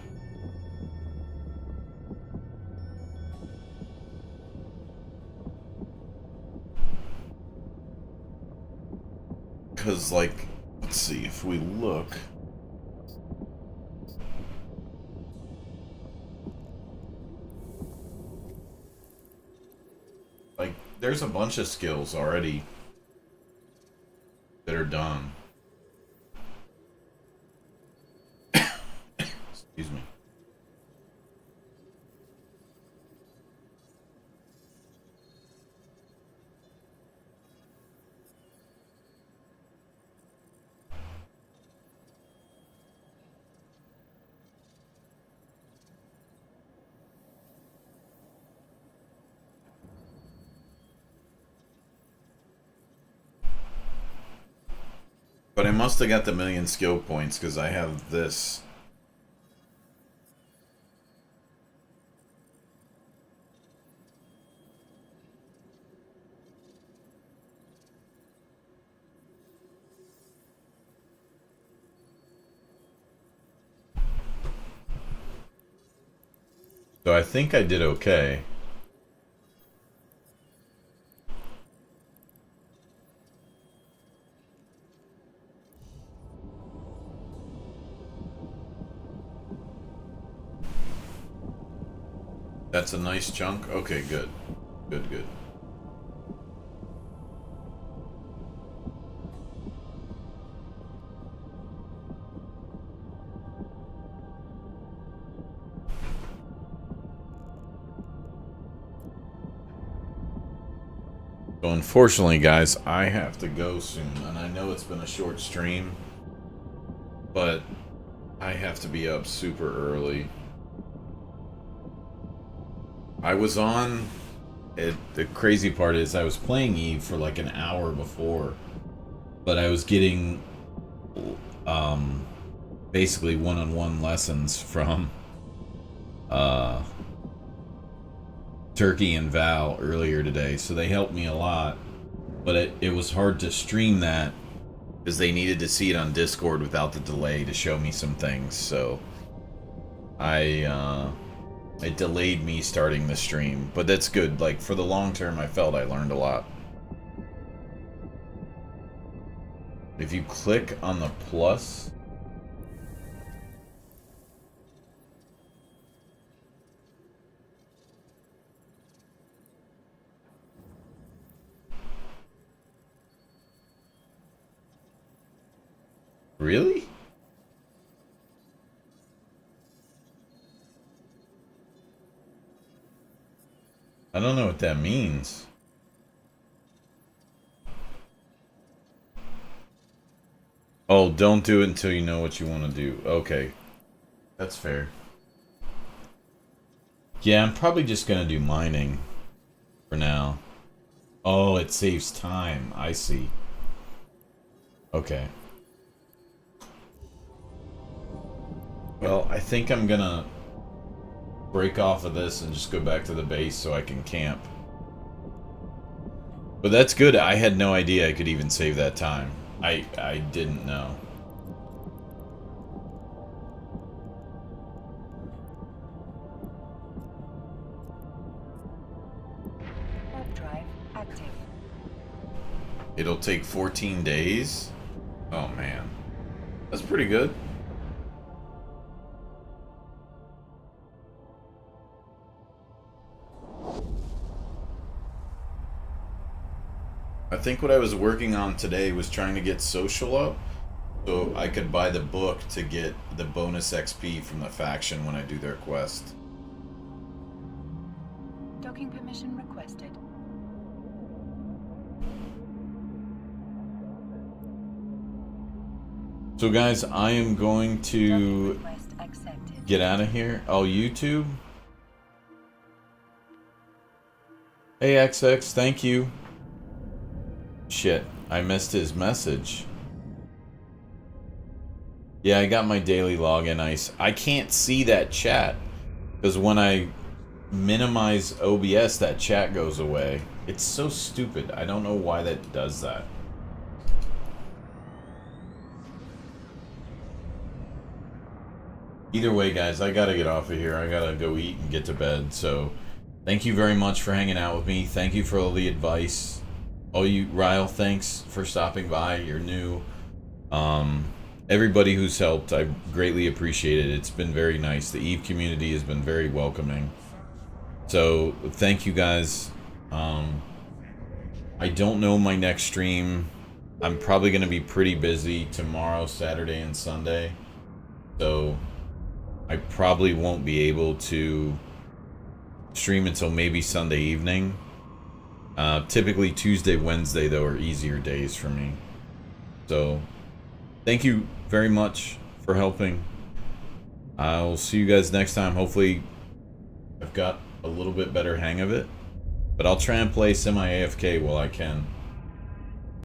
Because, like, let's see, if we look... Like, there's a bunch of skills already that are done. Excuse me. But I must have got the 1,000,000 skill points because I have this. So I think I did okay. That's a nice chunk. Okay, good. Good, good. So unfortunately, guys, I have to go soon, and I know it's been a short stream, but I have to be up super early. I was on the crazy part is I was playing Eve for like an hour before, but I was getting basically one-on-one lessons from Turkey and Val earlier today, so they helped me a lot, but it was hard to stream that because they needed to see it on Discord without the delay to show me some things, so it delayed me starting the stream, but that's good. Like, for the long term, I felt I learned a lot. If you click on the plus, really? I don't know what that means. Oh, don't do it until you know what you want to do. Okay. That's fair. Yeah, I'm probably just gonna do mining for now. Oh, it saves time. I see. Okay. Well, I think I'm gonna break off of this and just go back to the base so I can camp. But that's good. I had no idea I could even save that time. I didn't know. Warp drive active. It'll take 14 days? Oh man. That's pretty good. I think what I was working on today was trying to get social up so I could buy the book to get the bonus XP from the faction when I do their quest. Docking permission requested. So guys, I am going to get out of here. Oh, YouTube? Hey XX, thank you. Shit, I missed his message. Yeah, I got my daily login. I can't see that chat because when I minimize OBS, that chat goes away. It's so stupid. I don't know why that does that. Either way, guys, I gotta get off of here. I gotta go eat and get to bed. So, thank you very much for hanging out with me. Thank you for all the advice. Oh, you, Ryle, thanks for stopping by. You're new. Everybody who's helped, I greatly appreciate it. It's been very nice. The Eve community has been very welcoming. So, thank you guys. I don't know my next stream. I'm probably going to be pretty busy tomorrow, Saturday, and Sunday. So, I probably won't be able to stream until maybe Sunday evening. Typically Tuesday, Wednesday, though, are easier days for me. So, thank you very much for helping. I'll see you guys next time. Hopefully, I've got a little bit better hang of it. But I'll try and play semi-AFK while I can.